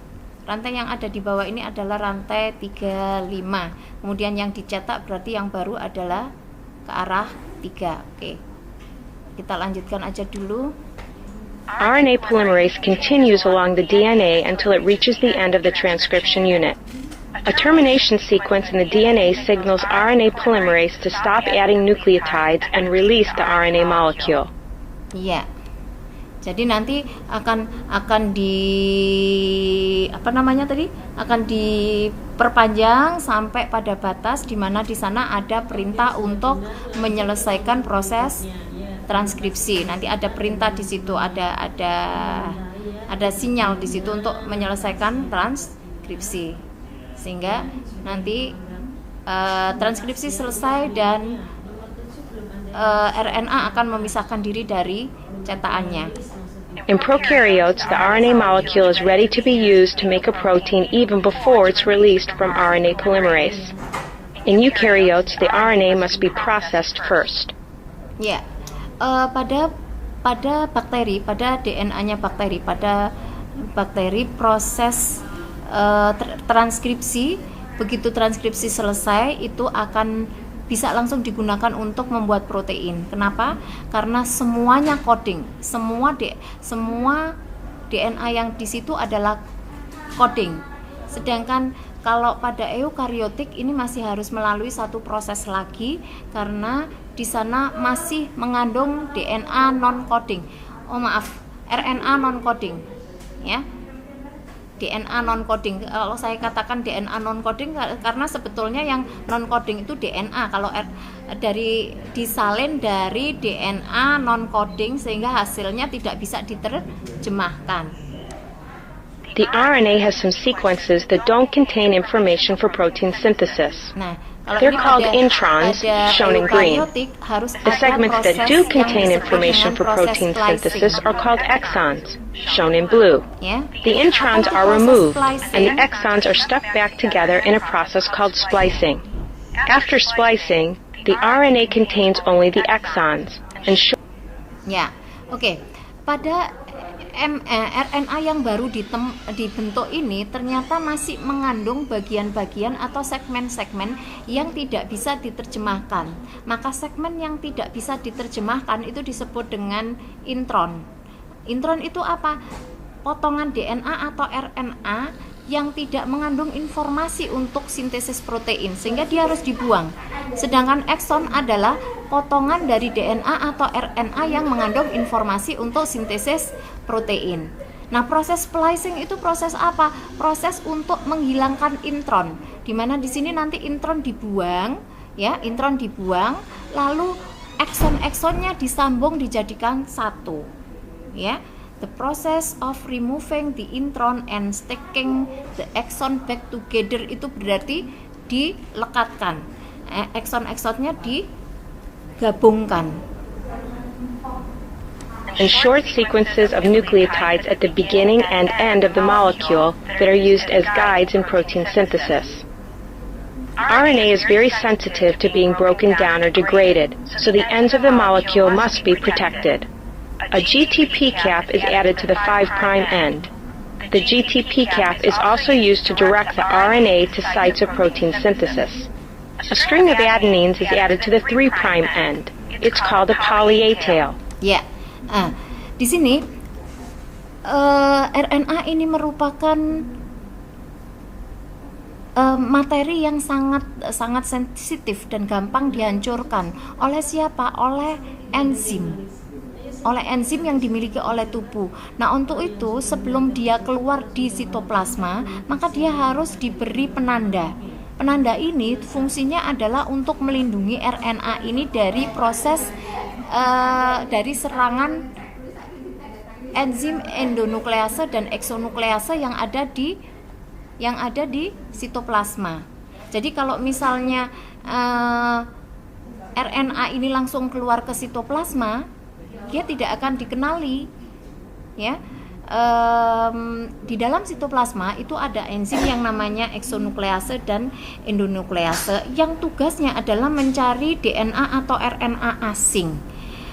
Rantai yang ada di bawah ini adalah rantai 35. Kemudian yang dicetak berarti yang baru adalah ke arah 3. Oke. Kita lanjutkan aja dulu. RNA polymerase continues along the DNA until it reaches the end of the transcription unit. A termination sequence in the DNA signals RNA polymerase to stop adding nucleotides and release the RNA molecule. Iya. Jadi nanti akan akan diperpanjang sampai pada batas di mana di sana ada perintah untuk menyelesaikan proses transkripsi. Nanti ada perintah di situ, ada sinyal di situ untuk menyelesaikan transkripsi. Sehingga nanti transkripsi selesai dan RNA akan memisahkan diri dari cetakannya. In prokaryotes, the RNA molecule is ready to be used to make a protein even before it's released from RNA polymerase. In eukaryotes, the RNA must be processed first. Ya, pada bakteri, pada DNA-nya bakteri, pada bakteri proses transkripsi, begitu transkripsi selesai itu akan bisa langsung digunakan untuk membuat protein. Kenapa? Karena semuanya coding, semua DNA yang di situ adalah coding. Sedangkan kalau pada eukariotik ini masih harus melalui satu proses lagi karena di sana masih mengandung DNA non coding. RNA non coding, ya. DNA non coding. Kalau saya katakan DNA non coding karena sebetulnya yang non coding itu DNA. Kalau disalin dari DNA non coding sehingga hasilnya tidak bisa diterjemahkan. The RNA has some sequences that don't contain information for protein synthesis. Nah, kalau They're ini called ada introns, shown in green. Harus The ada segments that proses do yang contain disebut information dengan for proses protein splicing. synthesis are called exons, shown in blue. Ya. The introns Apa itu are proses removed, splicing? and the exons are stuck back together in a process called splicing. After splicing, the RNA contains only the exons, and Ya, oke. Pada RNA yang baru dibentuk ini ternyata masih mengandung bagian-bagian atau segmen-segmen yang tidak bisa diterjemahkan. Maka segmen yang tidak bisa diterjemahkan itu disebut dengan intron. Intron itu apa? Potongan DNA atau RNA yang tidak mengandung informasi untuk sintesis protein sehingga dia harus dibuang. Sedangkan ekson adalah potongan dari DNA atau RNA yang mengandung informasi untuk sintesis protein. Nah, proses splicing itu proses apa? Proses untuk menghilangkan intron. Di mana di sini nanti intron dibuang, ya, intron dibuang, lalu ekson-eksonnya disambung dijadikan satu. Ya. The process of removing the intron and sticking the exon back together itu berarti dilekatkan. Ekson-eksonnya digabungkan. and short sequences of nucleotides at the beginning and end of the molecule that are used as guides in protein synthesis. RNA is very sensitive to being broken down or degraded, so the ends of the molecule must be protected. A GTP cap is added to the 5' end. The GTP cap is also used to direct the RNA to sites of protein synthesis. A string of adenines is added to the 3' end. It's called a poly-A tail. Ya, di sini RNA ini merupakan materi yang sangat sensitif dan gampang dihancurkan oleh siapa? Oleh enzim yang dimiliki oleh tubuh. Nah, untuk itu sebelum dia keluar di sitoplasma, maka dia harus diberi penanda. Penanda ini fungsinya adalah untuk melindungi RNA ini dari proses dari serangan enzim endonuklease dan eksonuklease yang ada di sitoplasma. Jadi kalau misalnya RNA ini langsung keluar ke sitoplasma, dia tidak akan dikenali, ya. Di dalam sitoplasma itu ada enzim yang namanya eksonuklease dan endonuklease yang tugasnya adalah mencari DNA atau RNA asing.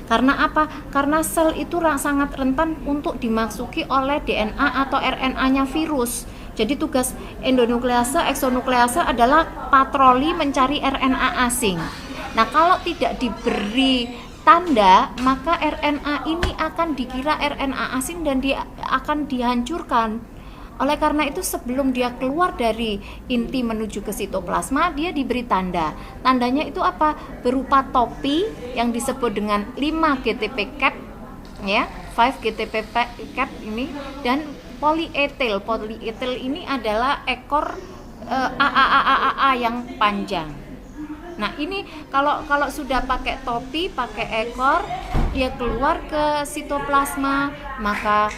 Karena apa? Karena sel itu sangat rentan untuk dimasuki oleh DNA atau RNA-nya virus. Jadi tugas endonuklease, eksonuklease adalah patroli mencari RNA asing. Nah, kalau tidak diberi tanda, maka RNA ini akan dikira RNA asing dan dia akan dihancurkan. Oleh karena itu sebelum dia keluar dari inti menuju ke sitoplasma, dia diberi tanda. Tandanya itu apa? Berupa topi yang disebut dengan 5 GTP cap, ya, 5 GTP cap ini, dan polietil. Polietil ini adalah ekor AAA yang panjang. Nah, ini kalau sudah pakai topi, pakai ekor, dia keluar ke sitoplasma, maka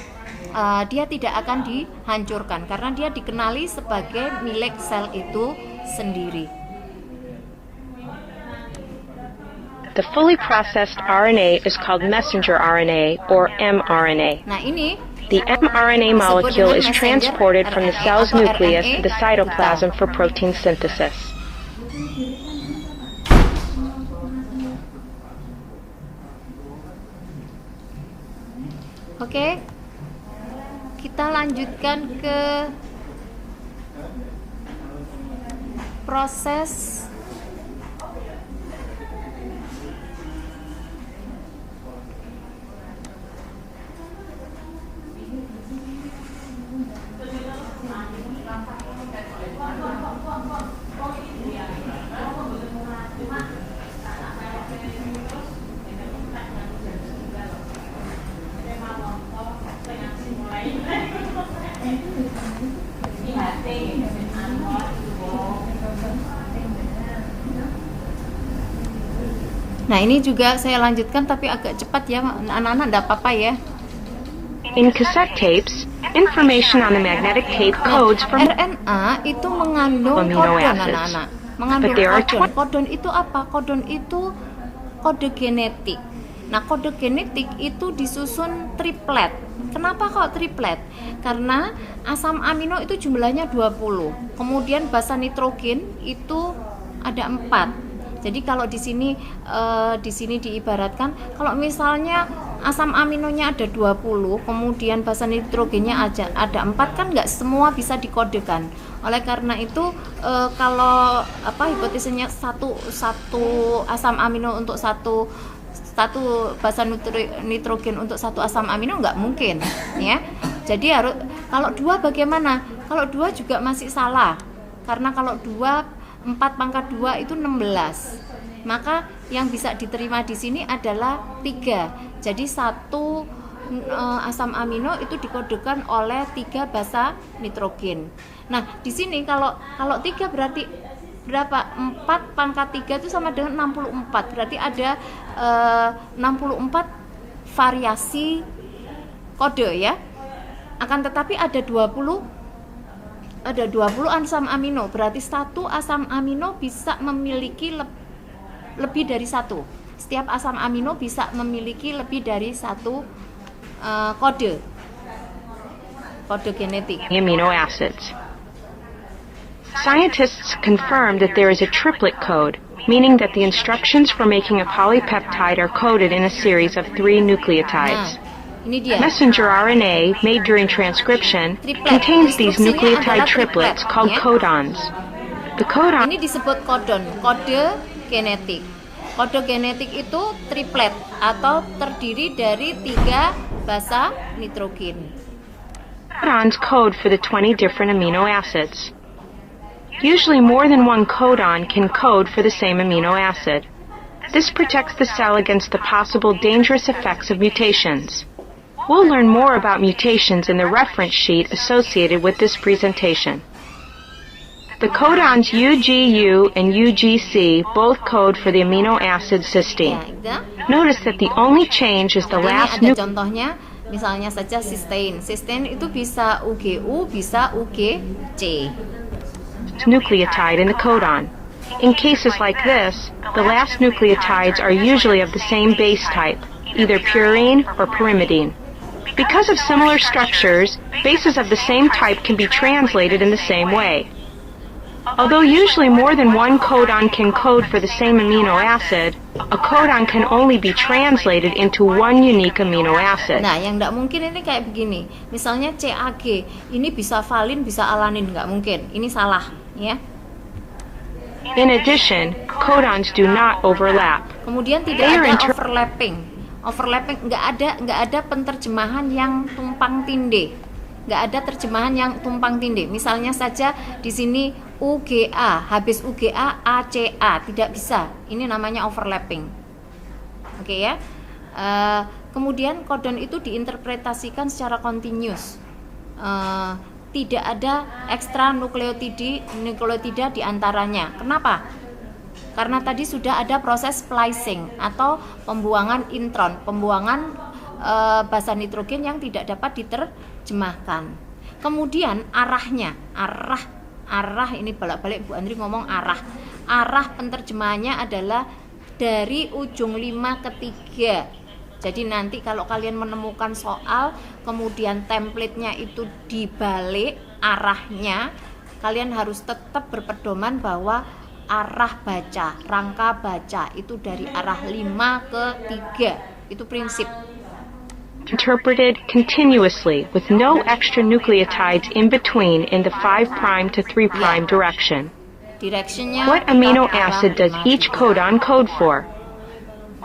dia tidak akan dihancurkan karena dia dikenali sebagai milik sel itu sendiri. The fully processed RNA is called messenger RNA or mRNA. Nah, ini The mRNA molecule is transported from the cell's nucleus to the cytoplasm for protein synthesis. Oke, kita lanjutkan ke proses Nah, ini juga saya lanjutkan tapi agak cepat ya, anak-anak, enggak apa-apa ya. In cassette tapes, information on the magnetic tape codes from RNA itu mengandung amino kodon, acids. anak-anak. Mengandung But there are kodon. Kodon itu apa? Kodon itu kode genetik. Nah, kode genetik itu disusun triplet. Kenapa kok triplet? Karena asam amino itu jumlahnya 20. Kemudian basa nitrogen itu ada 4. Jadi kalau di sini diibaratkan kalau misalnya asam aminonya ada 20, kemudian basa nitrogennya ada 4, kan nggak semua bisa dikodekan. Oleh karena itu kalau hipotesisnya satu asam amino untuk satu basa nitrogen untuk satu asam amino nggak mungkin, ya. Jadi harus, kalau 2 bagaimana? Kalau 2 juga masih salah. Karena kalau 4 pangkat 2 itu 16. Maka yang bisa diterima di sini adalah 3. Jadi satu asam amino itu dikodekan oleh 3 basa nitrogen. Nah, di sini kalau 3 berarti berapa? 4 pangkat 3 itu sama dengan 64. Berarti ada 64 variasi kode, ya. Akan tetapi ada 20 asam amino, berarti satu asam amino bisa memiliki lebih dari satu. Setiap asam amino bisa memiliki lebih dari satu kode genetik. amino acids. Scientists confirm that there is a triplet code, meaning that the instructions for making a polypeptide are coded in a series of 3 nucleotides. Ini dia. Messenger RNA made during transcription contains these nucleotide triplets called codons. The codon Ini disebut codon, kode genetik. Kode genetik itu triplet atau terdiri dari 3 basa nitrogen. codons code for the 20 different amino acids. Usually more than one codon can code for the same amino acid. This protects the cell against the possible dangerous effects of mutations. We'll learn more about mutations in the reference sheet associated with this presentation. The codons UGU and UGC both code for the amino acid cysteine. Notice that the only change is the last Ini ada contohnya, misalnya saja cysteine. Cysteine itu bisa UGU, bisa UGC. nucleotide in the codon. In cases like this, the last nucleotides are usually of the same base type, either purine or pyrimidine. Because of similar structures, bases of the same type can be translated in the same way. Although usually more than one codon can code for the same amino acid, a codon can only be translated into one unique amino acid. Nah, yang nggak mungkin ini kayak begini. Misalnya CAG, ini bisa valin, bisa alanin, nggak mungkin. Ini salah, ya. In addition, codons do not overlap. Kemudian tidak They are ada inter- overlapping nggak ada penterjemahan yang tumpang tindih, nggak ada terjemahan yang tumpang tindih. Misalnya saja di sini UGA, habis UGA ACA, tidak bisa. Ini namanya overlapping. Oke ya. Kemudian kodon itu diinterpretasikan secara continuous. Tidak ada ekstra nukleotida di antaranya. Kenapa? Karena tadi sudah ada proses splicing atau pembuangan intron, pembuangan basa nitrogen yang tidak dapat diterjemahkan. Kemudian arah ini bolak-balik Bu Andri ngomong arah penterjemahannya adalah dari ujung 5 ke 3. Jadi nanti kalau kalian menemukan soal kemudian template-nya itu dibalik arahnya, kalian harus tetap berpedoman bahwa arah baca, rangka baca itu dari arah 5 ke 3. Itu prinsip. Interpreted continuously with no extra nucleotides in between in the 5' to 3' direction. Directionnya What amino acid does each codon code for?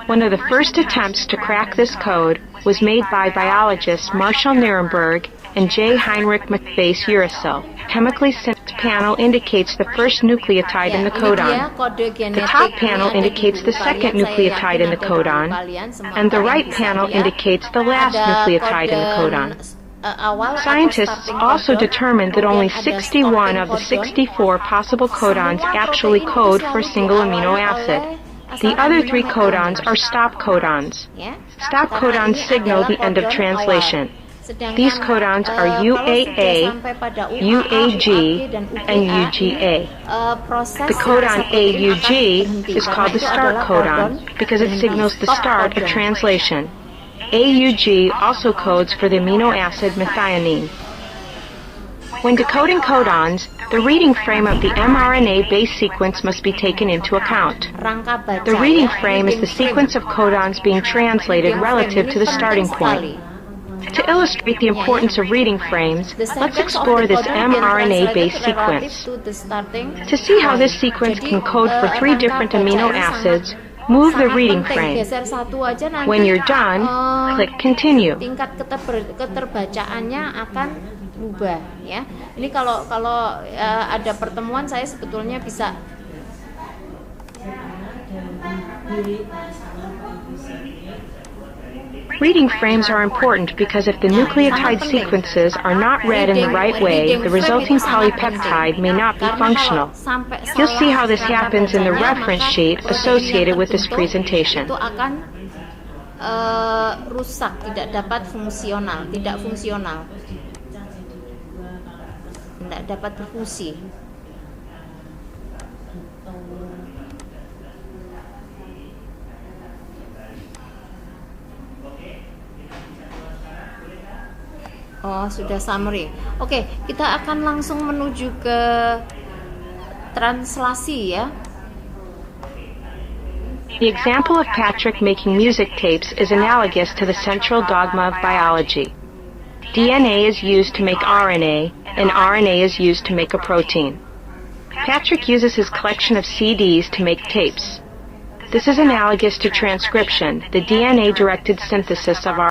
One of the first attempts to crack this code was made by biologists Marshall Nirenberg and J. Heinrich Matthias-Urisow. Chemically synthetic panel indicates the first nucleotide in the codon. The top panel indicates the second nucleotide in the codon, and the right panel indicates the last nucleotide in the codon. Scientists also determined that only 61 of the 64 possible codons actually code for a single amino acid. The other 3 codons are stop codons. Stop codons signal the end of translation. These codons are UAA, UAG, and UGA. The codon AUG is called the start codon because it signals the start of translation. AUG also codes for the amino acid methionine. When decoding codons, the reading frame of the mRNA base sequence must be taken into account. The reading frame is the sequence of codons being translated relative to the starting point. To illustrate the importance of reading frames, let's explore this mRNA base sequence. To see how this sequence can code for 3 different amino acids, move the reading frame. When you're done, click Continue. Tingkat keterbacaannya akan berubah ya. Ini kalau ada pertemuan saya sebetulnya bisa Reading frames are important because if the nucleotide sequences are not read in the right way, the resulting polypeptide may not be functional. You'll see how this happens in the reference sheet associated with this presentation. Itu akan rusak, tidak dapat fungsional, tidak dapat berfungsi. Oh, sudah summary. Oke, kita akan langsung menuju ke translasi ya. The example of Patrick making music tapes is analogous to the central dogma of biology. DNA is used to make RNA, and RNA is used to make a protein. Patrick uses his collection of CDs to make tapes. This is analogous to transcription, the DNA-directed synthesis of our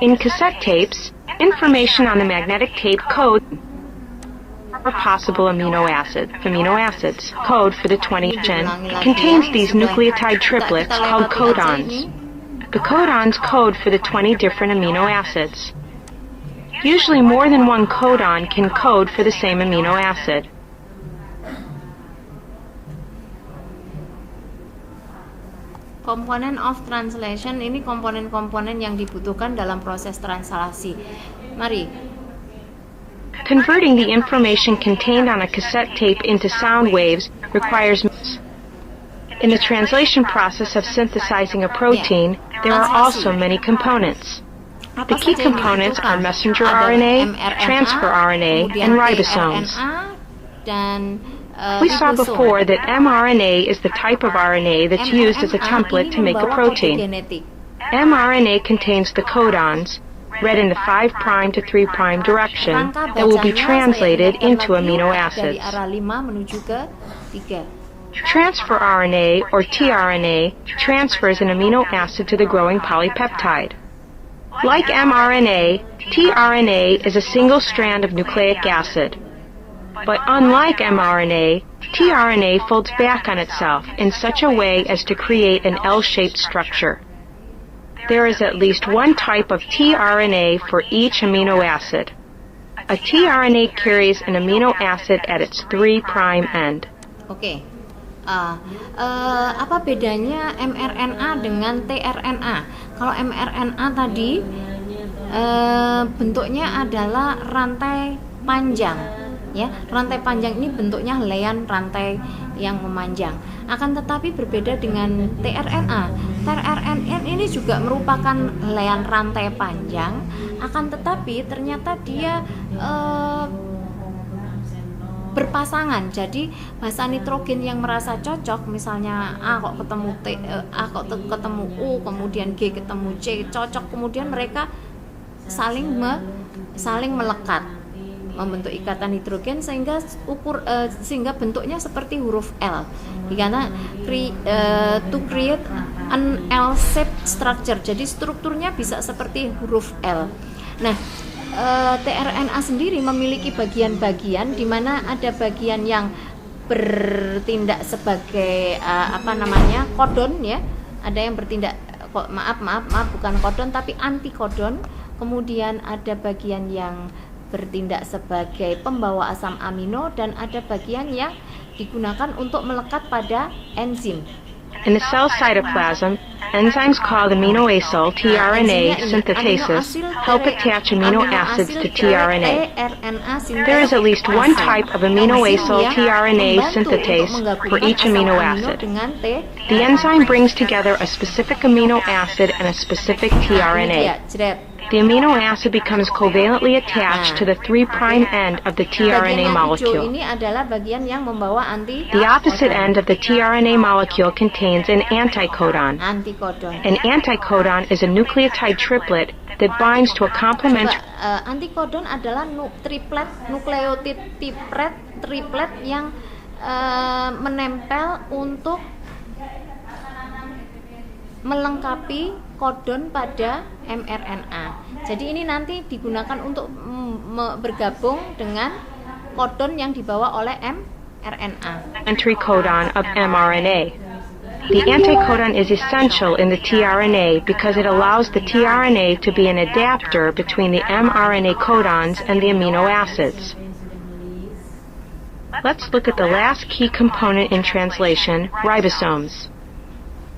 In cassette tapes, information on the magnetic tape code for possible amino acids. Code for the 20 gen contains these nucleotide triplets called codons. The codons code for the 20 different amino acids. Usually more than one codon can code for the same amino acid. Komponen of translation ini komponen-komponen yang dibutuhkan dalam proses translasi. Mari. Converting the information contained on a cassette tape into sound waves requires. In the translation process of synthesizing a protein, there are also many components. The key components are messenger RNA, transfer RNA, and ribosomes. Dan We saw before that mRNA is the type of RNA that's used as a template to make a protein. mRNA contains the codons, read in the 5' to 3' direction, that will be translated into amino acids. Dari arah 5 menuju ke 3. Transfer RNA, or tRNA, transfers an amino acid to the growing polypeptide. Like mRNA, tRNA is a single strand of nucleic acid. But unlike mRNA, tRNA folds back on itself in such a way as to create an L-shaped structure. There is at least one type of tRNA for each amino acid. A tRNA carries an amino acid at its 3' end. Oke. Apa bedanya mRNA dengan tRNA? Kalau mRNA tadi bentuknya adalah rantai panjang, ya. Rantai panjang ini bentuknya helaian rantai yang memanjang. Akan tetapi berbeda dengan tRNA. tRNA ini juga merupakan helaian rantai panjang, akan tetapi ternyata dia berpasangan. Jadi basa nitrogen yang merasa cocok, misalnya A kok ketemu A kok ketemu U, kemudian G ketemu C, cocok, kemudian mereka saling melekat, membentuk ikatan hidrogen sehingga sehingga bentuknya seperti huruf L. Karena to create an L-shaped structure. Jadi strukturnya bisa seperti huruf L. Nah, tRNA sendiri memiliki bagian-bagian di mana ada bagian yang bertindak sebagai kodon, ya. Ada yang bertindak bukan kodon tapi antikodon. Kemudian ada bagian yang bertindak sebagai pembawa asam amino dan ada bagian yang digunakan untuk melekat pada enzim. In the cell cytoplasm, enzymes called aminoacyl tRNA synthetases help attach amino acids to tRNA. There is at least one type of aminoacyl tRNA synthetase for each amino acid. The enzyme brings together a specific amino acid and a specific tRNA. The amino acid becomes covalently attached to the 3' end of the tRNA molecule. Ini adalah bagian yang membawa The opposite end of the tRNA molecule contains an anticodon. An anticodon is a nucleotide triplet that binds to a complementary. Antikodon adalah nukleotid triplet yang menempel untuk melengkapi kodon pada mRNA. Jadi ini nanti digunakan untuk bergabung dengan kodon yang dibawa oleh mRNA. Entry codon of mRNA. The anticodon is essential in the tRNA because it allows the tRNA to be an adapter between the mRNA codons and the amino acids. Let's look at the last key component in translation, ribosomes.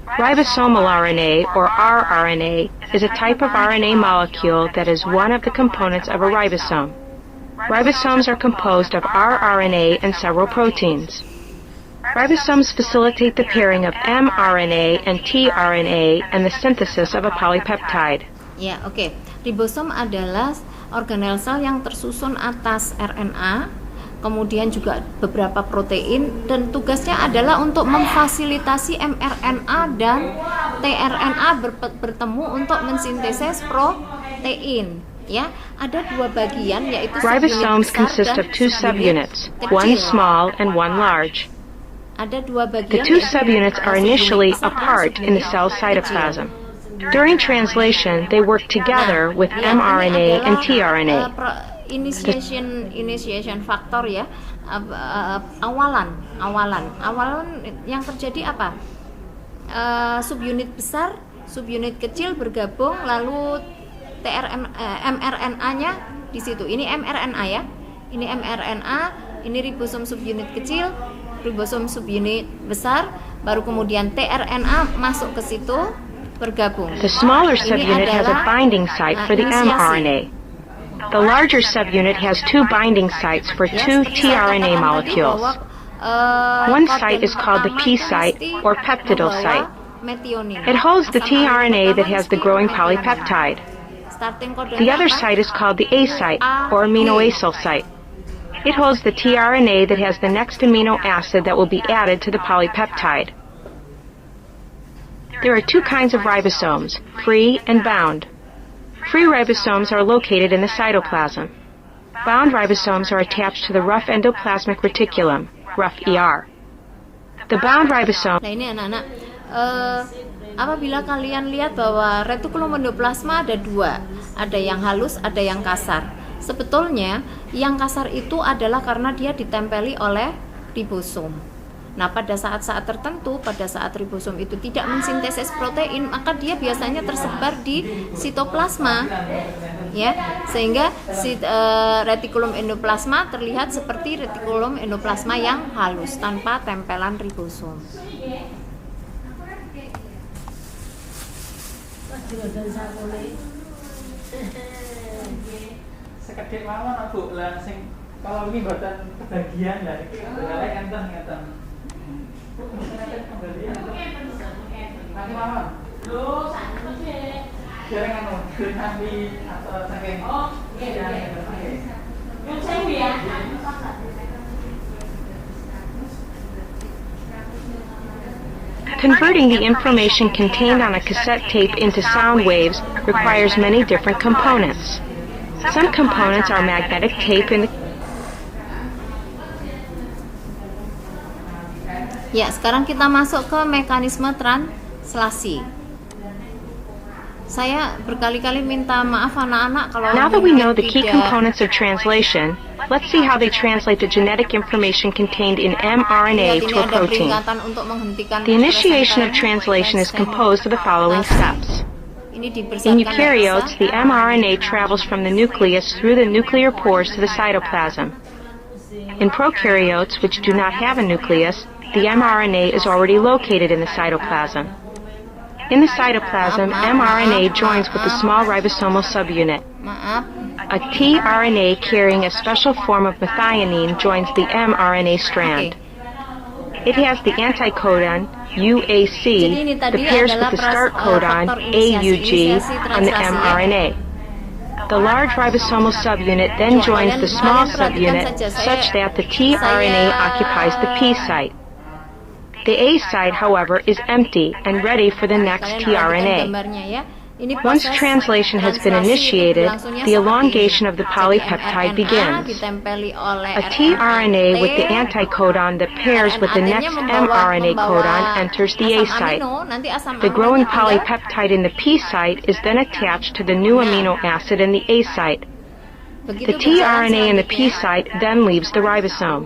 Ribosomal RNA, or rRNA, is a type of RNA molecule that is one of the components of a ribosome. Ribosomes are composed of rRNA and several proteins. Ribosomes facilitate the pairing of mRNA and tRNA and the synthesis of a polypeptide. Ya, oke. Ribosom adalah organel sel yang tersusun atas RNA, kemudian juga beberapa protein, dan tugasnya adalah untuk memfasilitasi mRNA dan tRNA bertemu untuk mensintesis protein. Ya, ada dua bagian yaitu ribosomes consist of two subunits, one small and one large. Ada dua bagian. The two subunits are initially apart in the cell cytoplasm. During translation, they work together with mRNA and tRNA. Initiation factor, ya. Awalan yang terjadi apa? Subunit besar, subunit kecil bergabung, lalu mRNA-nya di situ. Ini mRNA, ya. Ini mRNA, ini ribosom subunit kecil, ribosom subunit besar, baru kemudian tRNA masuk ke situ bergabung. The smaller subunit has a binding site for the mRNA. The larger subunit has two binding sites for two tRNA molecules. One site is called the P site, or peptidyl site. It holds the tRNA that has the growing polypeptide. The other site is called the A site, or aminoacyl site. It holds the tRNA that has the next amino acid that will be added to the polypeptide. There are two kinds of ribosomes, free and bound. Free ribosomes are located in the cytoplasm. Bound ribosomes are attached to the rough endoplasmic reticulum, rough ER. The bound ribosome. Nah ini anak-anak, apabila kalian lihat bahwa retikulum endoplasma ada dua, ada yang halus, ada yang kasar. Sebetulnya yang kasar itu adalah karena dia ditempeli oleh ribosom. Nah, pada saat-saat tertentu, pada saat ribosom itu tidak mensintesis protein, maka dia biasanya tersebar di sitoplasma, ya, sehingga retikulum endoplasma terlihat seperti retikulum endoplasma yang halus tanpa tempelan ribosom. Sekedhik mawon Bu, lah sing kalau ini mboten kebagian lah iki benerane enten-enten. Bu, mboten kembalian. Nanti mawon. Lho, sakno sih. Jarang anu, nanti atau saking. Oh, iya. Yang saya ya. Converting the information contained on a cassette tape into sound waves requires many different components. Some components are magnetic tape in the Ya, sekarang kita masuk ke mekanisme translasi. Saya berkali-kali minta maaf anak-anak kalau Now that we know the key tidak components of translation, let's see how they translate the genetic information contained in mRNA lihat ini to a ada protein. peringatan untuk menghentikan The initiation of presentasi. translation is composed of the following steps. Ini In dipersiapkan eukaryotes, the mRNA travels from the nucleus through the nuclear pores to the cytoplasm. In prokaryotes, which do not have a nucleus, the mRNA is already located in the cytoplasm. In the cytoplasm, mRNA joins with the small ribosomal subunit. Maaf, A tRNA carrying a special form of methionine joins the mRNA strand. It has the anticodon UAC that pairs with the start codon AUG on the mRNA. The large ribosomal subunit then joins the small subunit such that the tRNA occupies the P site. The A site, however, is empty and ready for the next kalian perhatikan tRNA. gambarnya ya. Ini Once proses translation has been translasi initiated, berlangsungnya the seperti elongation ini. of the Jadi polypeptide mRNA begins. ditempeli oleh A tRNA with the anticodon that pairs with the next mRNA codon enters the A site. The growing polypeptide in the P site is then attached to the new amino acid in the A site. The tRNA in the P site then leaves the ribosome.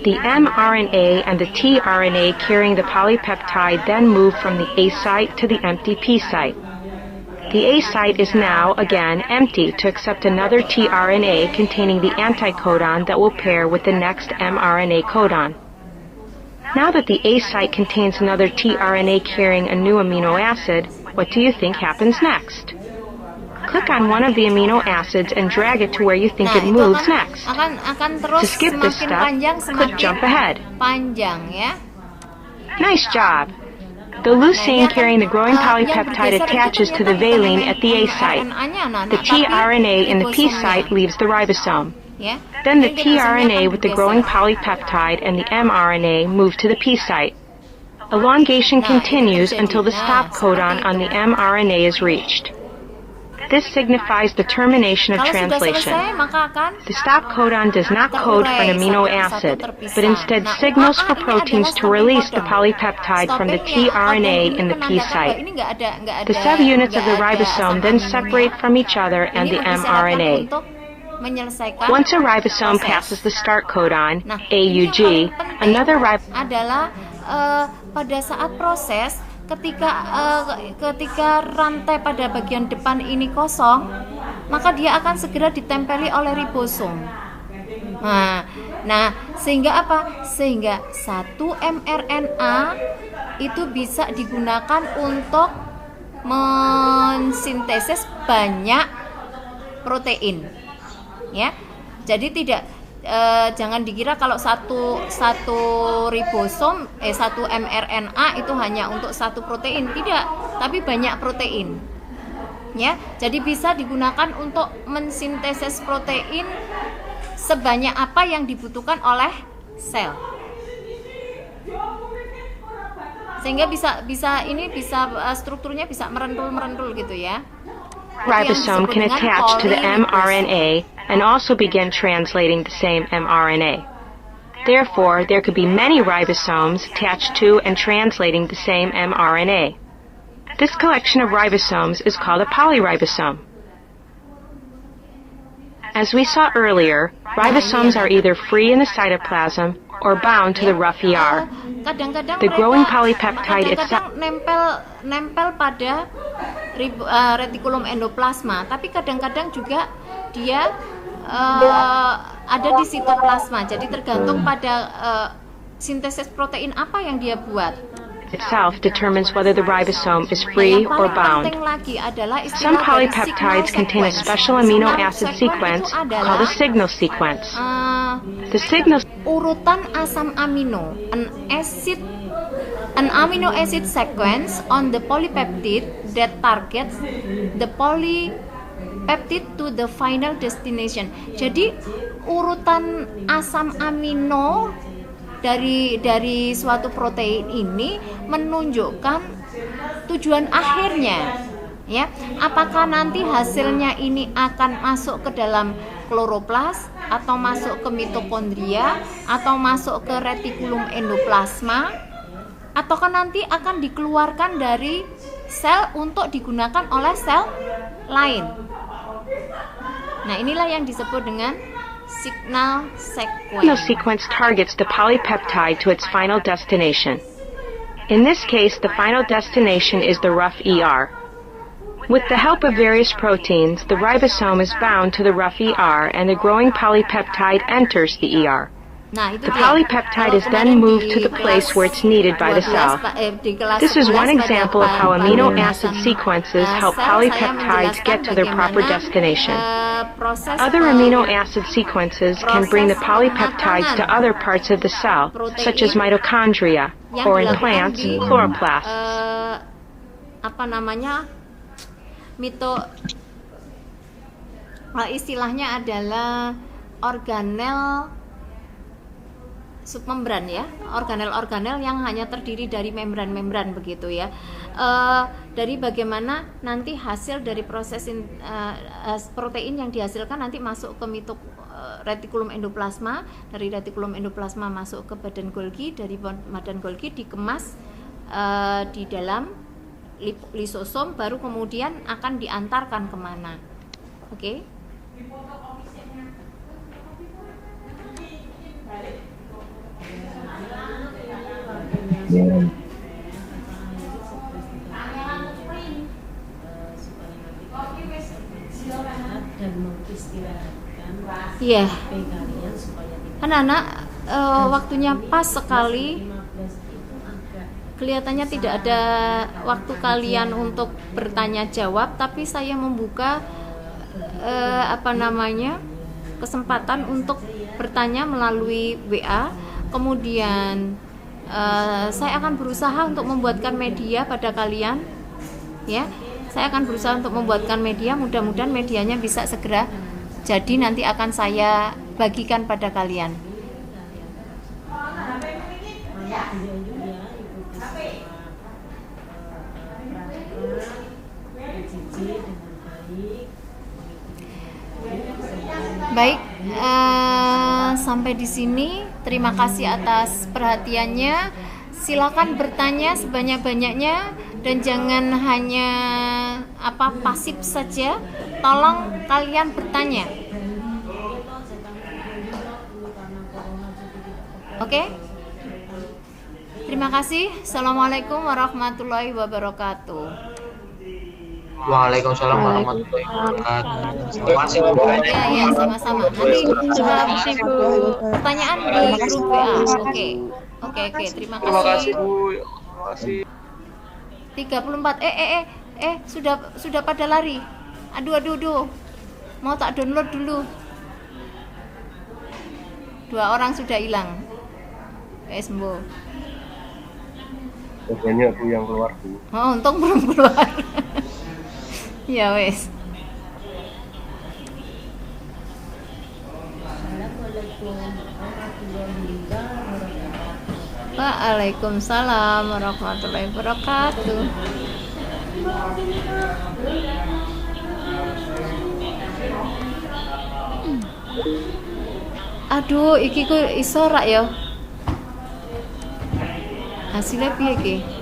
The mRNA and the tRNA carrying the polypeptide then move from the A site to the empty P site. The A site is now, again, empty to accept another tRNA containing the anticodon that will pair with the next mRNA codon. Now that the A site contains another tRNA carrying a new amino acid, what do you think happens next? Click on one of the amino acids and drag it to where you think it moves next. akan terus To skip this semakin step, panjang click jump ahead. panjang ya. Nice job! The leucine carrying the growing polypeptide attaches to the valine at the A site. The tRNA in the P site leaves the ribosome. Ya. Then the tRNA with the growing polypeptide and the mRNA move to the P site. Elongation continues until the stop codon on the mRNA is reached. This signifies the termination of Kalau sudah translation. selesai, maka akan The stop codon does not code for an amino acid, but instead signals for proteins to release the polypeptide from the tRNA in the P site. The subunits of the ribosome then separate from each other and the mRNA. Once a ribosome passes the start codon, AUG, another ribosome adalah pada saat proses ketika rantai pada bagian depan ini kosong, maka dia akan segera ditempeli oleh ribosom. Nah, sehingga apa? Sehingga satu mRNA itu bisa digunakan untuk mensintesis banyak protein. Ya. Jadi jangan dikira kalau satu ribosom satu mRNA itu hanya untuk satu protein, tidak, tapi banyak protein. Ya, jadi bisa digunakan untuk mensintesis protein sebanyak apa yang dibutuhkan oleh sel. Sehingga bisa strukturnya bisa merentul gitu ya. Ribosome can attach to the mRNA and also begin translating the same mRNA. Therefore, there could be many ribosomes attached to and translating the same mRNA. This collection of ribosomes is called a polyribosome. As we saw earlier, ribosomes are either free in the cytoplasm or bound to the rough ER. Kadang-kadang The growing mereka polypeptide itself nempel pada retikulum endoplasma, tapi kadang-kadang juga dia ada di sitoplasma. Jadi tergantung pada sintesis protein apa yang dia buat. itself determines whether the ribosome is free or bound. Some polypeptides contain a special amino acid sequence called a signal sequence. The signal Urutan asam amino, an amino acid sequence on the polypeptide that targets the polypeptide to the final destination. Jadi urutan asam amino dari suatu protein ini menunjukkan tujuan akhirnya, ya. Apakah nanti hasilnya ini akan masuk ke dalam kloroplas atau masuk ke mitokondria atau masuk ke retikulum endoplasma, ataukah nanti akan dikeluarkan dari sel untuk digunakan oleh sel lain. Nah, inilah yang disebut dengan signal signal sequence. sequence targets the polypeptide to its final destination. In this case, the final destination is the rough ER. With the help of various proteins, the ribosome is bound to the rough ER and the growing polypeptide enters the ER. Nah, itu The dia. polypeptide is Kalau then kemarin moved di to the place kelas where it's needed by the 12, cell. di kelas This is 11 one example of how pada amino pembahasan, acid sequences help sel, polypeptides saya get to their proper menjelaskan destination. bagaimana, proses Other amino acid sequences can bring the polypeptides to other parts of the cell, such as mitochondria, yang or in dilakukan plants, di, chloroplasts. Istilahnya adalah organel submembran, ya, organel-organel yang hanya terdiri dari membran-membran begitu, ya. Dari bagaimana nanti hasil dari proses protein yang dihasilkan nanti masuk ke retikulum endoplasma, dari retikulum endoplasma masuk ke badan Golgi, dari badan Golgi dikemas di dalam lisosom, baru kemudian akan diantarkan kemana. Oke? Dan mengistirahatkan Iya. kalian supaya tidak Anak-anak, waktunya pas sekali. 15 itu agak Kelihatannya tidak ada waktu kalian untuk bertanya jawab, tapi saya membuka kesempatan untuk bertanya melalui WA. Kemudian saya akan berusaha untuk membuatkan media pada kalian, ya. Saya akan berusaha untuk membuatkan media, mudah-mudahan medianya bisa segera jadi, nanti akan saya bagikan pada kalian. Baik, sampai di sini. Terima kasih atas perhatiannya. Silakan bertanya sebanyak-banyaknya dan jangan hanya pasif saja. Tolong kalian bertanya. Oke? Terima kasih. Assalamualaikum warahmatullahi wabarakatuh. Waalaikumsalam warahmatullahi wabarakatuh. Terima kasih Bu. Ya, sama-sama. Nanti pertanyaan di grup WA. Oke, terima kasih. Bu. Terima kasih. 34. Sudah pada lari. Aduh. Mau tak download dulu. 2 orang sudah hilang. Sembuh. Banyak Bu yang keluar Bu. Oh, untung belum keluar. Ya wes. Waalaikumsalam warahmatullahi wabarakatuh. Aduh, iki ku iso rak ya. Hasilnya piye iki?